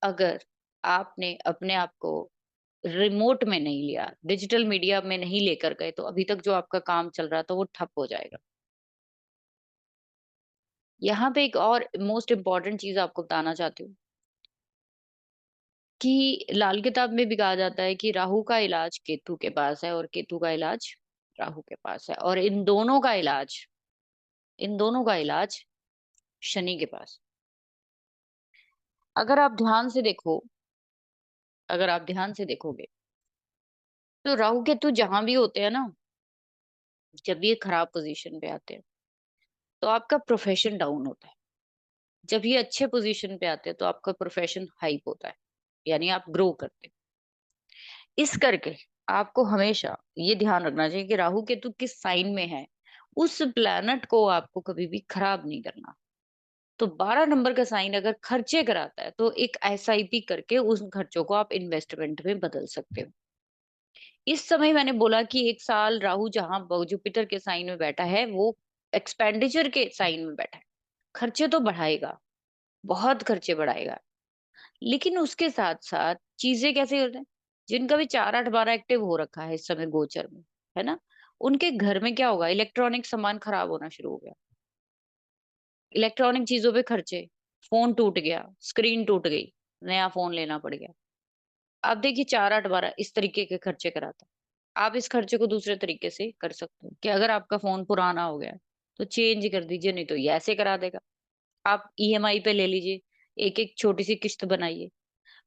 अगर आपने अपने आप को रिमोट में नहीं लिया, डिजिटल मीडिया में नहीं लेकर गए, तो अभी तक जो आपका काम चल रहा था वो ठप हो जाएगा। यहाँ पे एक और मोस्ट इम्पोर्टेंट चीज़ आपको बताना चाहती हूँ कि लाल किताब में भी कहा जाता है कि राहु का इलाज केतु के पास है और केतु का इलाज राहु के पास है, और इन दोनों का इलाज शनि के पास। अगर आप ध्यान से देखो अगर आप ध्यान से देखोगे, तो राहु केतु जहां भी होते हैं ना, जब ये खराब पोजीशन पे आते हैं, तो आपका प्रोफेशन डाउन होता है। जब ये अच्छे पोजीशन पे आते हैं, तो आपका प्रोफेशन हाइप होता है, यानी आप ग्रो करते हैं। इस करके आपको हमेशा ये ध्यान रखना चाहिए कि राहु केतु किस साइन में है, उस प्लैनेट को आपको कभी भी खराब नहीं करना। तो 12 नंबर का साइन अगर खर्चे कराता है, तो एक एसआईपी करके उन खर्चों को आप इन्वेस्टमेंट में बदल सकते हो। इस समय मैंने बोला कि 1 साल राहु जहाँ जुपिटर के साइन में बैठा है, वो एक्सपेंडिचर के साइन में बैठा है। खर्चे तो बढ़ाएगा, बहुत खर्चे बढ़ाएगा। लेकिन उसके साथ-साथ चीज़ें कैसे होते हैं, जिनका भी 4, 8, 12 एक्टिव हो रखा है इस समय गोचर में, है ना? उनके घर में क्या होगा, इलेक्ट्रॉनिक सामान खराब होना शुरू हो गया। इलेक्ट्रॉनिक चीज़ों पे खर्चे, फ़ोन टूट गया, स्क्रीन टूट गई, नया फ़ोन लेना पड़ गया। अब देखिए 4, 8, 12 इस तरीके के खर्चे कराता है। आप इस खर्चे को दूसरे तरीके से कर सकते हो कि अगर आपका फ़ोन पुराना हो गया है, तो चेंज कर दीजिए, नहीं तो ये ऐसे करा देगा। आप ईएमआई पे ले लीजिए, एक-एक छोटी-सी किश्त बनाइए।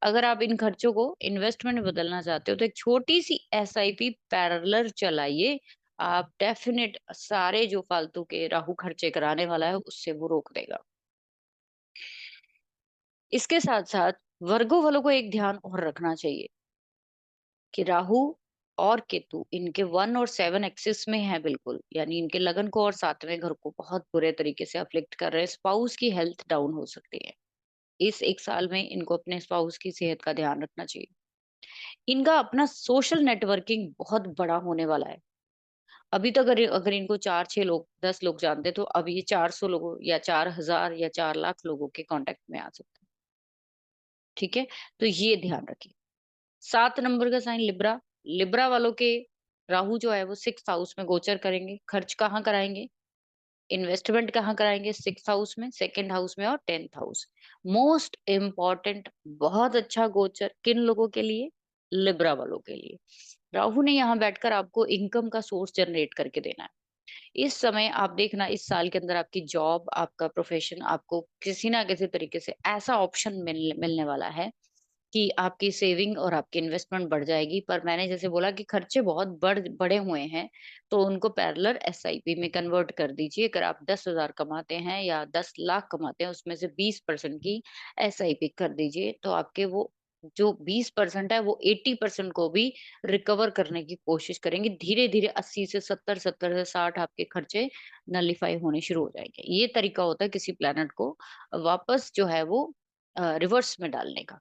अगर आप इन खर्चों को इन्वेस्टमेंट में बदलना चाहते हो, तो एक छोटी-सी एसआईपी पैरेलल चलाइए। आप डेफ़िनिट सारे जो फालतू के राहु खर्चे कराने वाला है, उससे वो रोक देगा। इसके साथ-साथ वर्गो वालों को एक ध्यान और रखना चाहिए कि राहु और केतु इनके 1 और 7 एक्सिस में है बिल्कुल, यानी इनके लगन को और 7वें घर को बहुत बुरे तरीके से अफ़्लिक्ट कर रहे हैं। स्पाउस की हेल्थ डाउन हो सकती है। इस 1 साल में इनको अपने स्पाउस की सेहत का ध्यान रखना चाहिए। इनका अपना सोशल नेटवर्किंग बहुत बड़ा होने वाला है। अभी तक अगर अगर इनको 4-6 लोग, 10 लोग जानते, तो अब ये 400 लोगों या 4000 या 4 लाख लोगों के कॉन्टेक्ट में आ सकते हैं। ठीक है? तो ये ध्यान रखिए। 7 नंबर का साइन लिब्रा, लिब्रा वालों के राहु जो है वो 6th हाउस में गोचर करेंगे। खर्च कहाँ कराएँगे? इन्वेस्टमेंट कहाँ कराएँगे? 6th हाउस में, 2nd हाउस में और 10th हाउस। मोस्ट इम्पोर्टेंट, बहुत अच्छा गोचर किन लोगों के लिए? लिब्रा वालों के लिए। राहु ने यहाँ बैठकर आपको इनकम का सोर्स जनरेट करके देना है। इस समय आप देखना, इस साल के अंदर आपकी जॉब, आपका प्रोफेशन, आपको किसी ना किसी तरीके से ऐसा ऑप्शन मिलने वाला है कि आपकी सेविंग और आपकी इन्वेस्टमेंट बढ़ जाएगी। पर मैंने जैसे बोला कि खर्चे बहुत बढ़े हुए हैं, तो उनको पैरेलल एसआईपी में कन्वर्ट कर दीजिए। अगर आप 10,000 कमाते हैं या 10 लाख कमाते हैं, उसमें से 20% की एसआईपी कर दीजिए, तो आपके वो जो 20% है वो 80% को भी रिकवर करने की कोशिश करेंगे। धीरे-धीरे 80 से 70, 70 से 60 आपके खर्चे नलिफाई होने शुरू हो जाएँगे। ये तरीका होता है किसी प्लैनेट को वापस जो है वो रिवर्स में डालने का।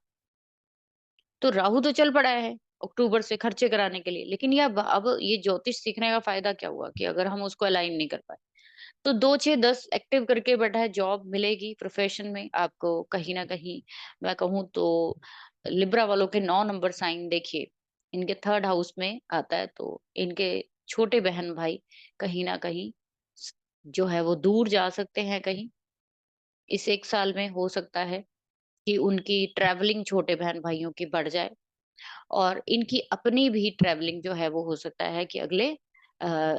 तो राहु तो चल पड़ा है अक्टूबर से खर्चे कराने के लिए, लेकिन ये अब ये ज्योतिष सीखने का फायदा क्या हुआ कि अगर हम उसको अलाइन नहीं कर पाए। तो 2, 6, 10 एक्टिव करके बैठा है, जॉब मिलेगी प्रोफेशन में आपको कहीं न कहीं। मैं कहूँ तो लिब्रा वालों के 9 नंबर साइन देखिए, इनके 3rd हाउस में आता है, तो इनके छोटे बहन-भाई कहीं न कहीं स जो है वो दूर जा सकते हैं कहीं। इस 1 साल में हो सकता है कि उनकी ट्रैवलिंग छोटे बहन-भाइयों की बढ़ जाए। और इनकी अपनी भी ट्रैवलिंग जो है वो हो सकता है कि अगले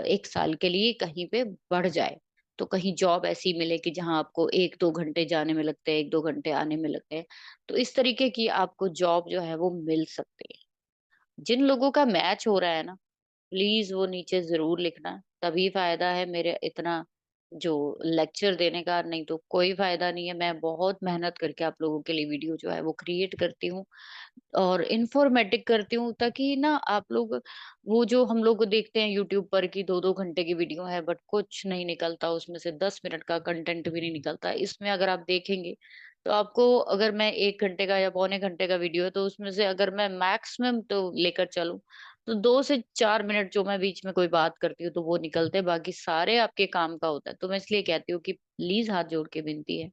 1 साल के लिए कहीं पे बढ़ जाए। तो कहीं जॉब ऐसी मिले कि जहाँ आपको 1-2 घंटे जाने में लगते हैं, 1-2 घंटे आने में लगते हैं। तो इस तरीके की आपको जॉब जो है वो मिल सकती है। जिन लोगों का मैच हो रहा है ना, प्लीज़ वो नीचे ज़रूर लिखना, तभी फ़ायदा है मेरे इतना जो लेक्चर देने का, नहीं तो कोई फ़ायदा नहीं है। मैं बहुत मेहनत करके आप लोगों के लिए वीडियो जो है वो क्रिएट करती हूँ। और इन्फॉर्मेटिव करती हूँ ताकि ना आप लोग, वो जो हम लोग देखते हैं यूट्यूब पर कि 2-2 घंटे की वीडियो है बट कुछ नहीं निकलता, उसमें से 10 मिनट का कंटेंट भी नहीं निकलता। इसमें अगर आप देखेंगे तो आपको, अगर मैं 1 घंटे का या पौने घंटे का वीडियो है तो उसमें से अगर मैं मैक्सिमम तो लेकर चलूँ तो 2 से 4 मिनट जो मैं बीच में कोई बात करती हूँ तो वो निकलते हैं, बाकी सारे आपके काम का होता है। तो मैं इसलिए कहती हूँ कि प्लीज़ हाथ जोड़ के विनती है,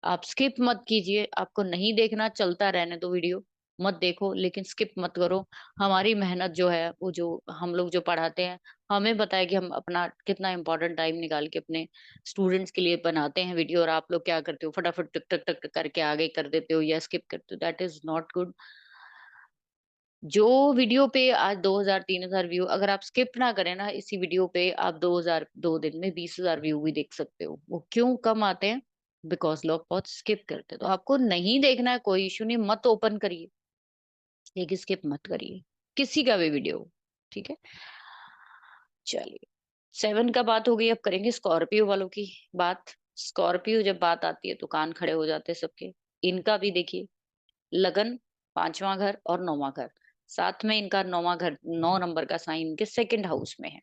आप स्किप मत कीजिए, आपको नहीं देखना चलता रहने दो वीडियो, मत देखो लेकिन स्किप मत करो। हमारी मेहनत जो है, वो जो हम लोग जो पढ़ाते हैं, हमें पता है कि हम अपना कितना इम्पोर्टेंट टाइम निकाल के अपने स्टूडेंट्स के लिए बनाते हैं वीडियो, और आप लोग क्या करते हो फटाफट टक, टक, टक, टक करके आगे कर देते हो या स्किप करते हो, दैट इज़ नॉट गुड। जो वीडियो पे आज 2000 3000 व्यू, अगर आप स्किप ना करें ना इसी वीडियो पे, आप 2000 2 दिन में 20,000 व्यू भी देख सकते हो। वो क्यों कम आते हैं? बिकॉज़ लोग बहुत स्किप करते हैं। तो आपको नहीं देखना है, कोई इश्यू नहीं, मत ओपन करिए, लेकिन स्किप मत करिए, किसी का भी वीडियो हो, ठीक है? चलिए, 7 का बात हो गई, अब करेंगे स्कॉर्पियो वालों की बात। स्कॉर्पियो जब बात आती है तो कान खड़े हो जाते हैं सबके। इनका भी देखिए, लगन, 5वां घर और 9वां घर। साथ में इनका 9वां घर, 9 नंबर का साइन इनके 2nd हाउस में है।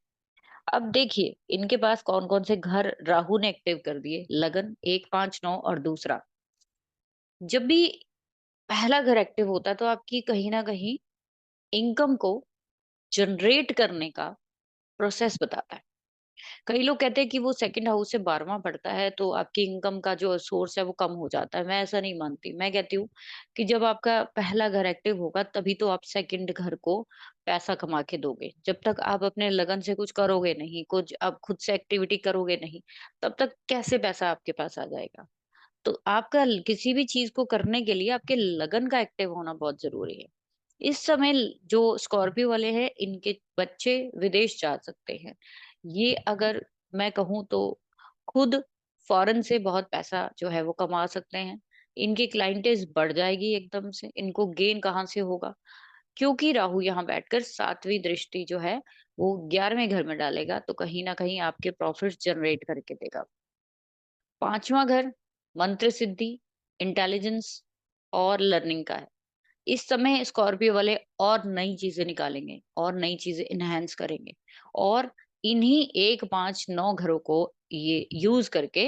अब देखिए, इनके पास कौन-कौन से घर राहु ने एक्टिव कर दिए, लगन 1, 5, 9 और दूसरा। जब भी पहला घर एक्टिव होता है तो आपकी कहीं न कहीं इनकम को जनरेट करने का प्रोसेस बताता है। कई लोग कहते हैं कि वो 2nd हाउस से 12वां पड़ता है तो आपकी इनकम का जो सोर्स है वो कम हो जाता है। मैं ऐसा नहीं मानती। मैं कहती हूँ कि जब आपका पहला घर एक्टिव होगा तभी तो आप 2nd घर को पैसा कमा के दोगे। जब तक आप अपने लगन से कुछ करोगे नहीं, कुछ आप खुद से एक्टिविटी करोगे नहीं, तब तक कैसे पैसा आपके पास आ जाएगा? तो आपका किसी भी चीज़ को करने के लिए आपके लगन का एक्टिव होना बहुत ज़रूरी है। इस समय जो स्कॉर्पियो वाले हैं, इनके बच्चे विदेश जा सकते हैं। ये अगर मैं कहूँ तो खुद फॉरेन से बहुत पैसा जो है वो कमा सकते हैं। इनकी क्लाइंटेज बढ़ जाएगी एकदम से, इनको गेन कहाँ से होगा? क्योंकि राहु यहाँ बैठकर 7वीं दृष्टि जो है वो 11वें घर में डालेगा, तो कहीं न कहीं आपके प्रॉफिट्स जनरेट करके देगा। 5वां घर मंत्र सिद्धि, इंटेलिजेंस और लर्निंग का है। इस समय स्कॉर्पियो वाले और नई चीज़ें निकालेंगे और नई चीज़ें एनहांस करेंगे, और इन्हीं 1, 5, 9 घरों को ये यूज़ करके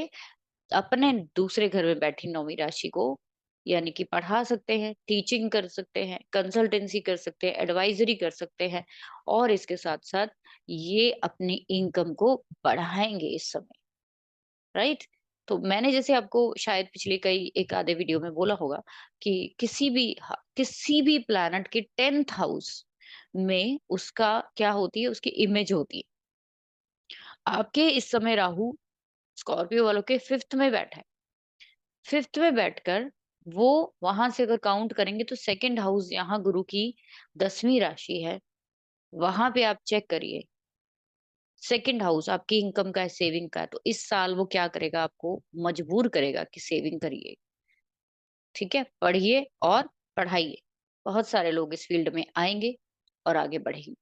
अपने दूसरे घर में बैठी 9वीं राशि को यानी कि पढ़ा सकते हैं, टीचिंग कर सकते हैं, कंसल्टेंसी कर सकते हैं, एडवाइज़री कर सकते हैं, और इसके साथ-साथ ये अपनी इनकम को बढ़ाएँगे इस समय। राइट? तो मैंने जैसे आपको शायद पिछले कई एक आधे वीडियो में बोला होगा कि किसी भी प्लैनेट के 10th हाउस में उसका क्या होती है, उसकी इमेज होती है। आपके इस समय राहु स्कॉर्पियो वालों के 5th में बैठा है। 5th में बैठकर वो वहां से अगर काउंट करेंगे तो सेकंड हाउस यहाँ गुरु की 10वीं राशि है। वहां पे आप चेक करिए, सेकंड हाउस आपकी इनकम का है, सेविंग का है, तो इस साल वो क्या करेगा, आपको मजबूर करेगा कि सेविंग करिए। ठीक है, पढ़िए और पढ़ाइए। बहुत सारे लोग इस फील्ड में आएंगे और आगे बढ़ेंगे।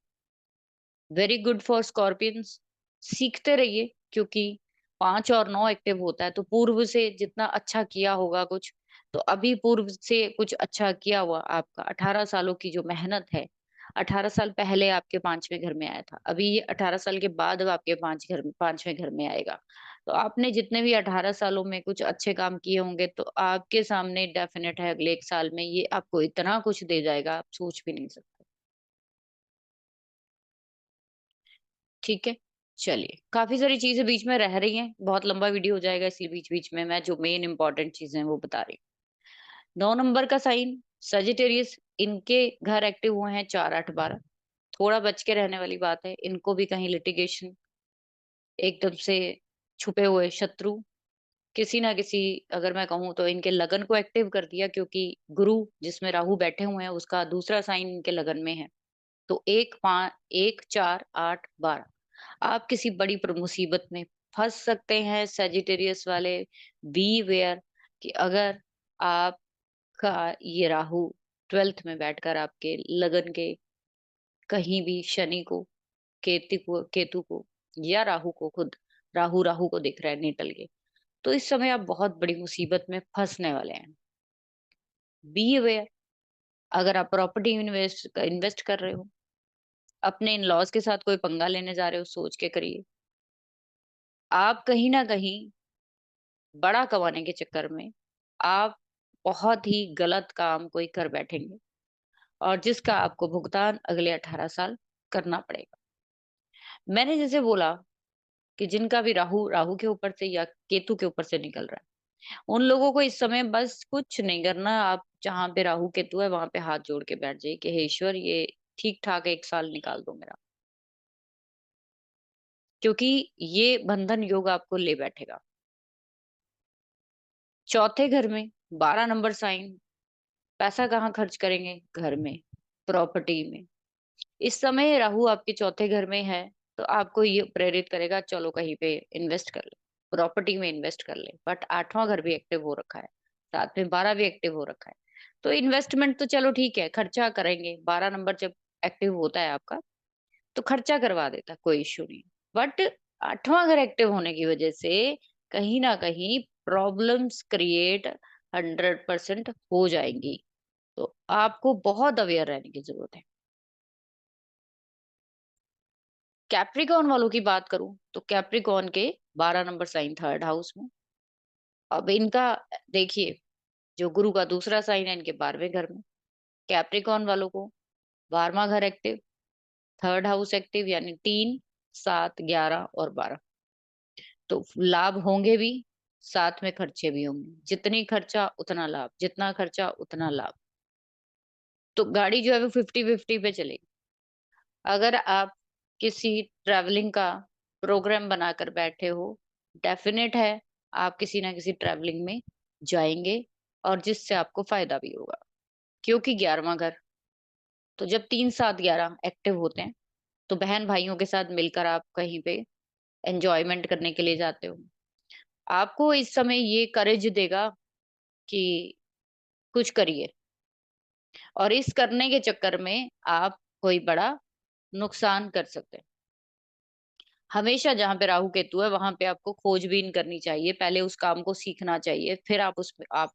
Very good for scorpions. सीखते रहिए, क्योंकि 5 और 9 एक्टिव होता है, तो पूर्व से जितना अच्छा किया होगा कुछ, तो अभी पूर्व से कुछ अच्छा किया हुआ आपका 18 सालों की जो मेहनत है, 18 साल पहले आपके 5वें घर में आया था, अभी ये 18 साल के बाद अब आपके 5वें घर में आएगा। तो आपने जितने भी 18 सालों में कुछ अच्छे काम किए होंगे, तो आपके सामने डेफिनेट है अगले 1 साल में ये आपको इतना कुछ दे जाएगा, आप सोच भी नहीं सकते। ठीक है, चलिए, काफी सारी चीजें बीच में रह रही हैं, बहुत लंबा वीडियो हो जाएगा, इसलिए बीच बीच में मैं जो मेन इंपॉर्टेंट चीजें हैं वो बता रही हूँ। 9 नंबर का साइन सजिटेरियस, इनके घर एक्टिव हुए हैं 4, 8, 12। थोड़ा बच के रहने वाली बात है, इनको भी कहीं लिटिगेशन, एकदम से छुपे हुए शत्रु, किसी ना किसी, अगर मैं कहूँ तो इनके लगन को एक्टिव कर दिया, क्योंकि गुरु जिसमें राहु बैठे हुए हैं उसका दूसरा साइन इनके लगन में है। तो 1, 5, 1, 4, 8, 12 आप किसी बड़ी मुसीबत में फंस सकते हैं सेजिटेरियस वाले। बी वेयर कि अगर आपका ये राहु 12th में बैठकर आपके लगन के कहीं भी शनि को, केतु को या राहु को, खुद राहु राहु को दिख रहा है निकल के, तो इस समय आप बहुत बड़ी मुसीबत में फंसने वाले हैं। बी अवेयर, अगर आप प्रॉपर्टी इन्वेस्ट इन्वेस्ट कर रहे हो, अपने इन लॉज के साथ कोई पंगा लेने जा रहे हो, सोच के करिए। आप कहीं ना कहीं बड़ा कमाने के चक्कर में आप बहुत ही गलत काम कोई कर बैठेंगे, और जिसका आपको भुगतान अगले 18 साल करना पड़ेगा। मैंने जैसे बोला कि जिनका भी राहु राहु के ऊपर से या केतु के ऊपर से निकल रहा है, उन लोगों को इस समय बस कुछ नहीं करना, आप जहां पे राहु केतु है वहां पे हाथ जोड़ के बैठ जाइए कि हे ईश्वर, ये ठीक ठाक 1 साल निकाल दो मेरा, क्योंकि ये बंधन योग आपको ले बैठेगा। चौथे घर में 12 नंबर साइन, पैसा कहाँ खर्च करेंगे, घर में, प्रॉपर्टी में। इस समय राहु आपके चौथे घर में है, तो आपको ये प्रेरित करेगा चलो कहीं पे इन्वेस्ट कर ले, प्रॉपर्टी में इन्वेस्ट कर ले। बट 8वां घर भी एक्टिव हो रखा है, साथ में 12 भी एक्टिव हो रखा है, तो इन्वेस्टमेंट तो चलो ठीक है, खर्चा करेंगे। 12 नंबर जब एक्टिव होता है आपका, तो खर्चा करवा देता, कोई इश्यू नहीं। बट 8वां घर एक्टिव होने की वजह से कहीं ना कहीं प्रॉब्लम्स क्रिएट 100% हो जाएंगी, तो आपको बहुत अवेयर रहने की जरूरत है। कैप्रिकॉन वालों की बात करूं तो कैप्रिकॉन के 12 नंबर साइन 3rd हाउस में। अब इनका देखिए, जो गुरु का दूसरा साइन है इनके 12वें घर में, कैप्रिकॉन वालों को 12वां घर एक्टिव, 3rd हाउस एक्टिव, यानी 3, 7, 11 और 12। तो लाभ होंगे भी, साथ में खर्चे भी होंगे, जितनी खर्चा उतना लाभ, जितना खर्चा उतना लाभ। तो गाड़ी जो है वो 50-50 पे चलेगी। अगर आप किसी ट्रैवलिंग का प्रोग्राम बनाकर बैठे हो, डेफिनेट है आप किसी ना किसी ट्रैवलिंग में जाएंगे, और जिससे आपको फायदा भी होगा, क्योंकि 11वां घर, तो जब 3, 7, 11 एक्टिव होते हैं, तो बहन भाइयों के साथ मिलकर आप कहीं पे एंजॉयमेंट करने के लिए जाते हो। आपको इस समय ये करेज देगा कि कुछ करिए, और इस करने के चक्कर में आप कोई बड़ा नुकसान कर सकते हैं। हमेशा जहां पे राहु केतु है वहां पे आपको खोजबीन करनी चाहिए, पहले उस काम को सीखना चाहिए, फिर आप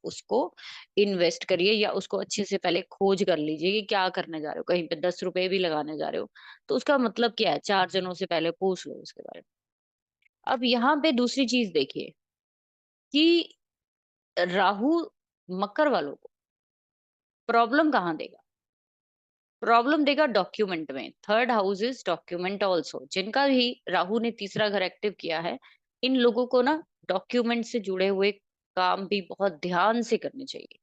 उसको इन्वेस्ट करिए, या उसको अच्छे से पहले खोज कर लीजिए कि क्या करने जा रहे हो। कहीं पे 10 रुपए भी लगाने जा रहे हो, तो उसका मतलब क्या है, 4 जनों से पहले पूछ लो उसके बारे में। अब यहाँ पे दूसरी चीज देखिए कि राहु मकर वालों को प्रॉब्लम कहाँ देगा, प्रॉब्लम देगा डॉक्यूमेंट में। 3rd house is document also, जिनका भी राहु ने तीसरा घर एक्टिव किया है, इन लोगों को ना डॉक्यूमेंट से जुड़े हुए काम भी बहुत ध्यान से करने चाहिए।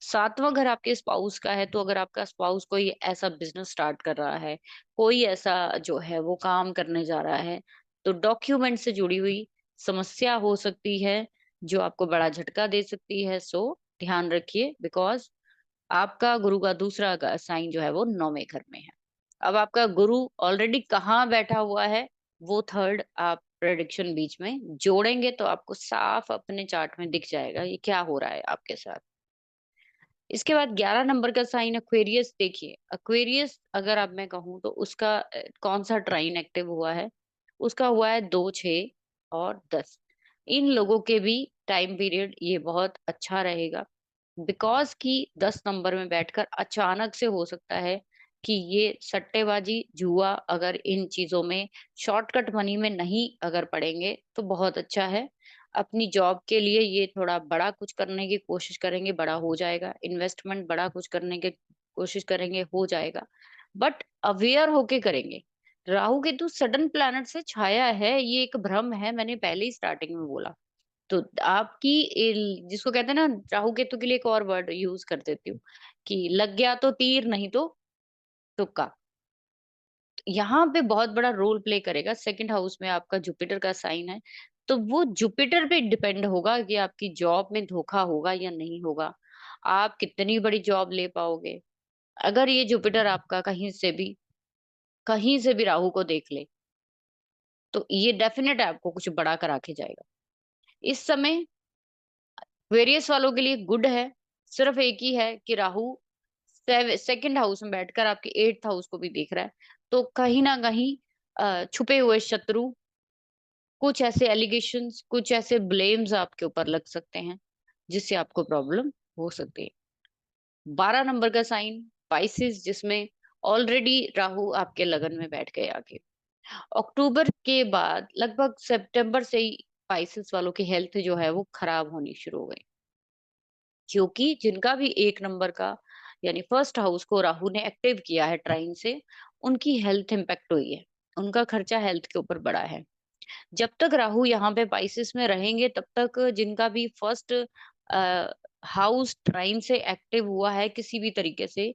7वां घर आपके स्पाउस का है, तो अगर आपका स्पाउस कोई ऐसा बिज़नेस स्टार्ट कर रहा है, कोई ऐसा जो है वो काम करने जा रहा है, तो डॉक्यूमेंट से जुड़ी हुई समस्या हो सकती है, जो आपको बड़ा झटका दे सकती है। सो ध्यान रखिए, बिकॉज़ आपका गुरु का दूसरा साइन जो है वो 9वें घर में है। अब आपका गुरु ऑलरेडी कहाँ बैठा हुआ है, वो थर्ड आप प्रेडिक्शन बीच में जोड़ेंगे तो आपको साफ अपने चार्ट में दिख जाएगा ये क्या हो रहा है आपके साथ। इसके बाद 11 नंबर का साइन एक्वेरियस। देखिए, एक्वेरियस अगर अब मैं कहूँ तो उसका कौन सा ट्राइन एक्टिव हुआ है, उसका हुआ है 2, 6 और 10। इन लोगों के भी टाइम पीरियड ये बहुत अच्छा रहेगा, बिकॉज़ कि 10 नंबर में बैठकर अचानक से हो सकता है कि ये सट्टेबाज़ी, जुआ, अगर इन चीज़ों में शॉर्टकट मनी में नहीं अगर पड़ेंगे, तो बहुत अच्छा है। अपनी जॉब के लिए ये थोड़ा बड़ा कुछ करने की कोशिश करेंगे, बड़ा हो जाएगा। इन्वेस्टमेंट बड़ा कुछ करने की कोशिश करेंगे, हो जाएगा। बट अवेयर होके करेंगे। राहु केतु सडन प्लैनेट से छाया है, ये एक भ्रम है, मैंने पहले ही स्टार्टिंग में बोला। तो आपकी जिसको कहते हैं ना, राहु केतु के लिए एक और वर्ड यूज कर देती हूँ कि लग गया तो तीर, नहीं तो तुक्का। यहाँ पे बहुत बड़ा रोल प्ले करेगा, सेकंड हाउस में आपका जुपिटर का साइन है, तो वो जुपिटर पे डिपेंड होगा कि आपकी जॉब में धोखा होगा या नहीं होगा, आप कितनी बड़ी जॉब ले पाओगे। अगर ये जुपिटर आपका कहीं से भी राहु को देख ले, तो ये डेफिनेट है आपको कुछ बड़ा करा के जाएगा। इस समय वेरियस वालों के लिए गुड है, सिर्फ एक ही है कि राहु सेकंड हाउस में बैठकर आपके 8th हाउस को भी देख रहा है, तो कहीं ना कहीं छुपे हुए शत्रु, कुछ ऐसे एलिगेशंस, कुछ ऐसे ब्लेम्स आपके ऊपर लग सकते हैं, जिससे आपको प्रॉब्लम हो सकती है। 12 नंबर का साइन पाइसिस, जिसमें ऑलरेडी राहु आपके लगन में बैठ गए आके। अक्टूबर के बाद लगभग सितंबर से ही पाइसिस वालों की हेल्थ जो है वो खराब होनी शुरू हो गई, क्योंकि जिनका भी 1 नंबर का यानी फर्स्ट हाउस को राहु ने एक्टिव किया है ट्राइन से, उनकी हेल्थ इम्पैक्ट हुई है। उनका खर्चा हेल्थ के ऊपर बढ़ा है। जब तक राहु यहाँ पे पाइसेस में रहेंगे, तब तक जिनका भी फर्स्ट हाउस ट्राइन से एक्टिव हुआ है किसी भी तरीके से,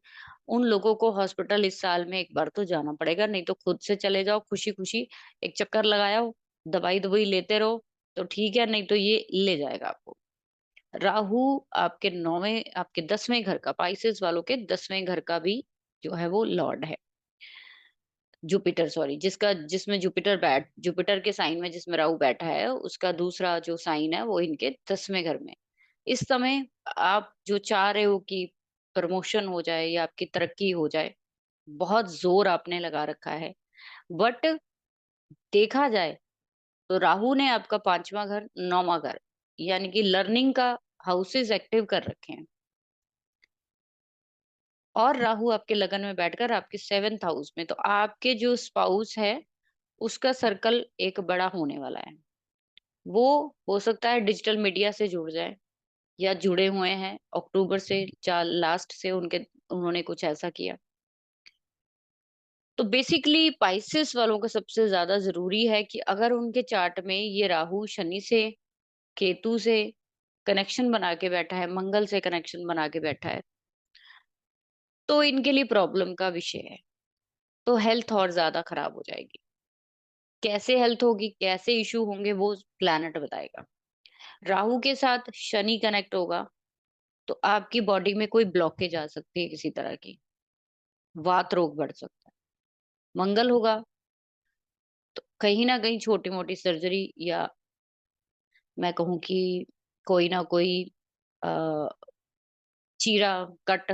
उन लोगों को हॉस्पिटल इस साल में एक बार तो जाना पड़ेगा, नहीं तो खुद से चले जाओ खुशी खुशी, एक चक्कर लगाओ, दवाई दवाई लेते रहो, तो ठीक है, नहीं तो ये ले जाएगा आपको। राहु आपके 9वें, आपके 10वें घर का, पाइसेस वालों के 10वें घर का भी जो है वो लॉर्ड है। जुपिटर, सॉरी, जिसमें जुपिटर के साइन में जिसमें राहु बैठा है, उसका दूसरा जो साइन है वो इनके 10वें घर में। इस समय आप जो चाह रहे हो कि प्रमोशन हो जाए या आपकी तरक्की हो जाए, बहुत जोर आपने लगा रखा है, बट देखा जाए तो राहु ने आपका 5वां घर, 9वां घर, यानी कि लर्निंग का हाउसेस एक्टिव कर रखे हैं, और राहु आपके लगन में बैठकर आपके 7th हाउस में, तो आपके जो स्पाउस है उसका सर्कल एक बड़ा होने वाला है। वो हो सकता है डिजिटल मीडिया से जुड़ जाए, या जुड़े हुए हैं अक्टूबर से, लास्ट से उन्होंने कुछ ऐसा किया। तो बेसिकली पाइसेस वालों का सबसे ज्यादा जरूरी है कि अगर उनके चार्ट में ये राहु शनि से, केतु से कनेक्शन बना के बैठा है, मंगल से कनेक्शन बना के बैठा है, तो इनके लिए प्रॉब्लम का विषय है। तो हेल्थ और ज्यादा खराब हो जाएगी। कैसे हेल्थ होगी, कैसे इश्यू होंगे, वो प्लैनेट बताएगा। राहु के साथ शनि कनेक्ट होगा, तो आपकी बॉडी में कोई ब्लॉकेज आ सकती है किसी तरह की, वात रोग बढ़ सकता है। मंगल होगा तो कहीं ना कहीं छोटी मोटी सर्जरी, या मैं कहूँ कि कोई ना कोई अ, चीरा, कट,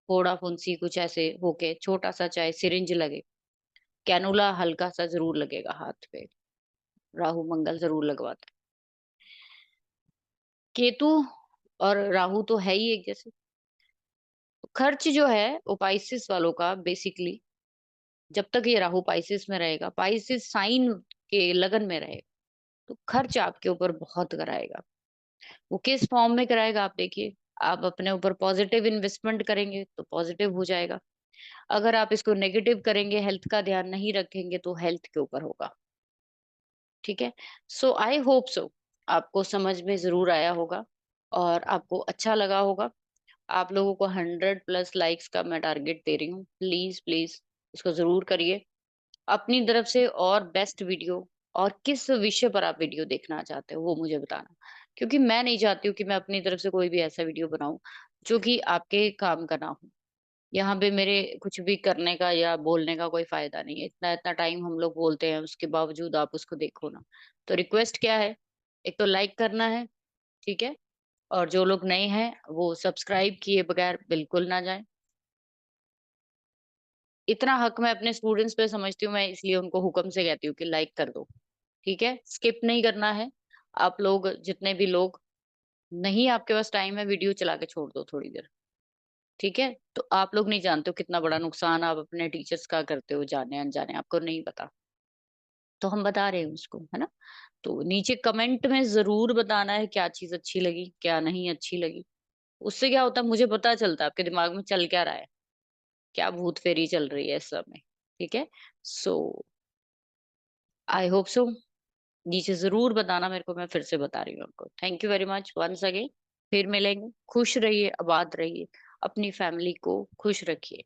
फोड़ा फुंसी कुछ ऐसे होके छोटा सा, चाहे सिरिंज लगे, कैनुला हल्का सा जरूर लगेगा हाथ पे, राहु मंगल जरूर लगवाते हैं। केतु और राहु तो है ही एक जैसे। खर्च जो है वो पाइसिस वालों का बेसिकली, जब तक ये राहु पाइसिस में रहेगा, पाइसिस साइन के लगन में रहेगा, तो खर्च आपके ऊपर बहुत कराएगा। वो किस फॉर्म में कराएगा आप देखिए। आप अपने ऊपर पॉजिटिव इन्वेस्टमेंट करेंगे तो पॉजिटिव हो जाएगा। अगर आप इसको नेगेटिव करेंगे, हेल्थ का ध्यान नहीं रखेंगे, तो हेल्थ के ऊपर होगा। ठीक है। सो आई होप सो आपको समझ में जरूर आया होगा और आपको अच्छा लगा होगा। आप लोगों को 100 प्लस लाइक्स का मैं टारगेट दे रही हूँ। प्लीज़, प्लीज़ इसको ज़रूर करिए। अपनी तरफ से और बेस्ट वीडियो और किस विषय पर आप वीडियो देखना चाहते हो, वो मुझे बताना। क्योंकि मैं नहीं चाहती हूँ कि मैं अपनी तरफ से कोई भी ऐसा वीडियो बनाऊँ, जो कि आपके काम का ना हो। यहाँ पे मेरे कुछ भी करने का या बोलने का कोई फ़ायदा नहीं है। इतना-इतना टाइम हम लोग बोलते हैं, उसके बावजूद आप उसको देखो ना। तो रिक्वेस्ट क्या है, एक तो लाइक करना है, ठीक है? और जो लोग नए हैं, वो सब्सक्राइब किए बगैर बिल्कुल ना जाएँ। इतना हक मैं अपने स्टूडेंट्स पे समझती हूँ, मैं इसलिए उनको हुक्म से कहती हूँ कि लाइक कर दो, ठीक है? स्किप नहीं करना है। आप लोग जितने भी लोग नहीं आपके पास टाइम है, वीडियो चला के छोड़ दो थोड़ी देर, ठीक है? तो आप लोग नहीं जानते हो कितना बड़ा नुकसान आप अपने टीचर्स का करते हो जाने-अनजाने, आपको नहीं पता। तो हम बता रहे हैं उसको, है ना? तो नीचे कमेंट में ज़रूर बताना है क्या चीज़ अच्छी लगी, क्या नहीं अच्छी लगी। उससे क्या होता है मुझे पता चलता है आपके दिमाग में चल क्या रहा है, क्या भूत-फेरी चल रही है इस समय, ठीक है? सो आई होप सो नीचे ज़रूर बताना मेरे को, मैं फिर से बता रही हूँ आपको। Thank you very much once again. फिर मिलेंगे। खुश रहिए, आबाद रहिए, अपनी फैमिली को खुश रखिए।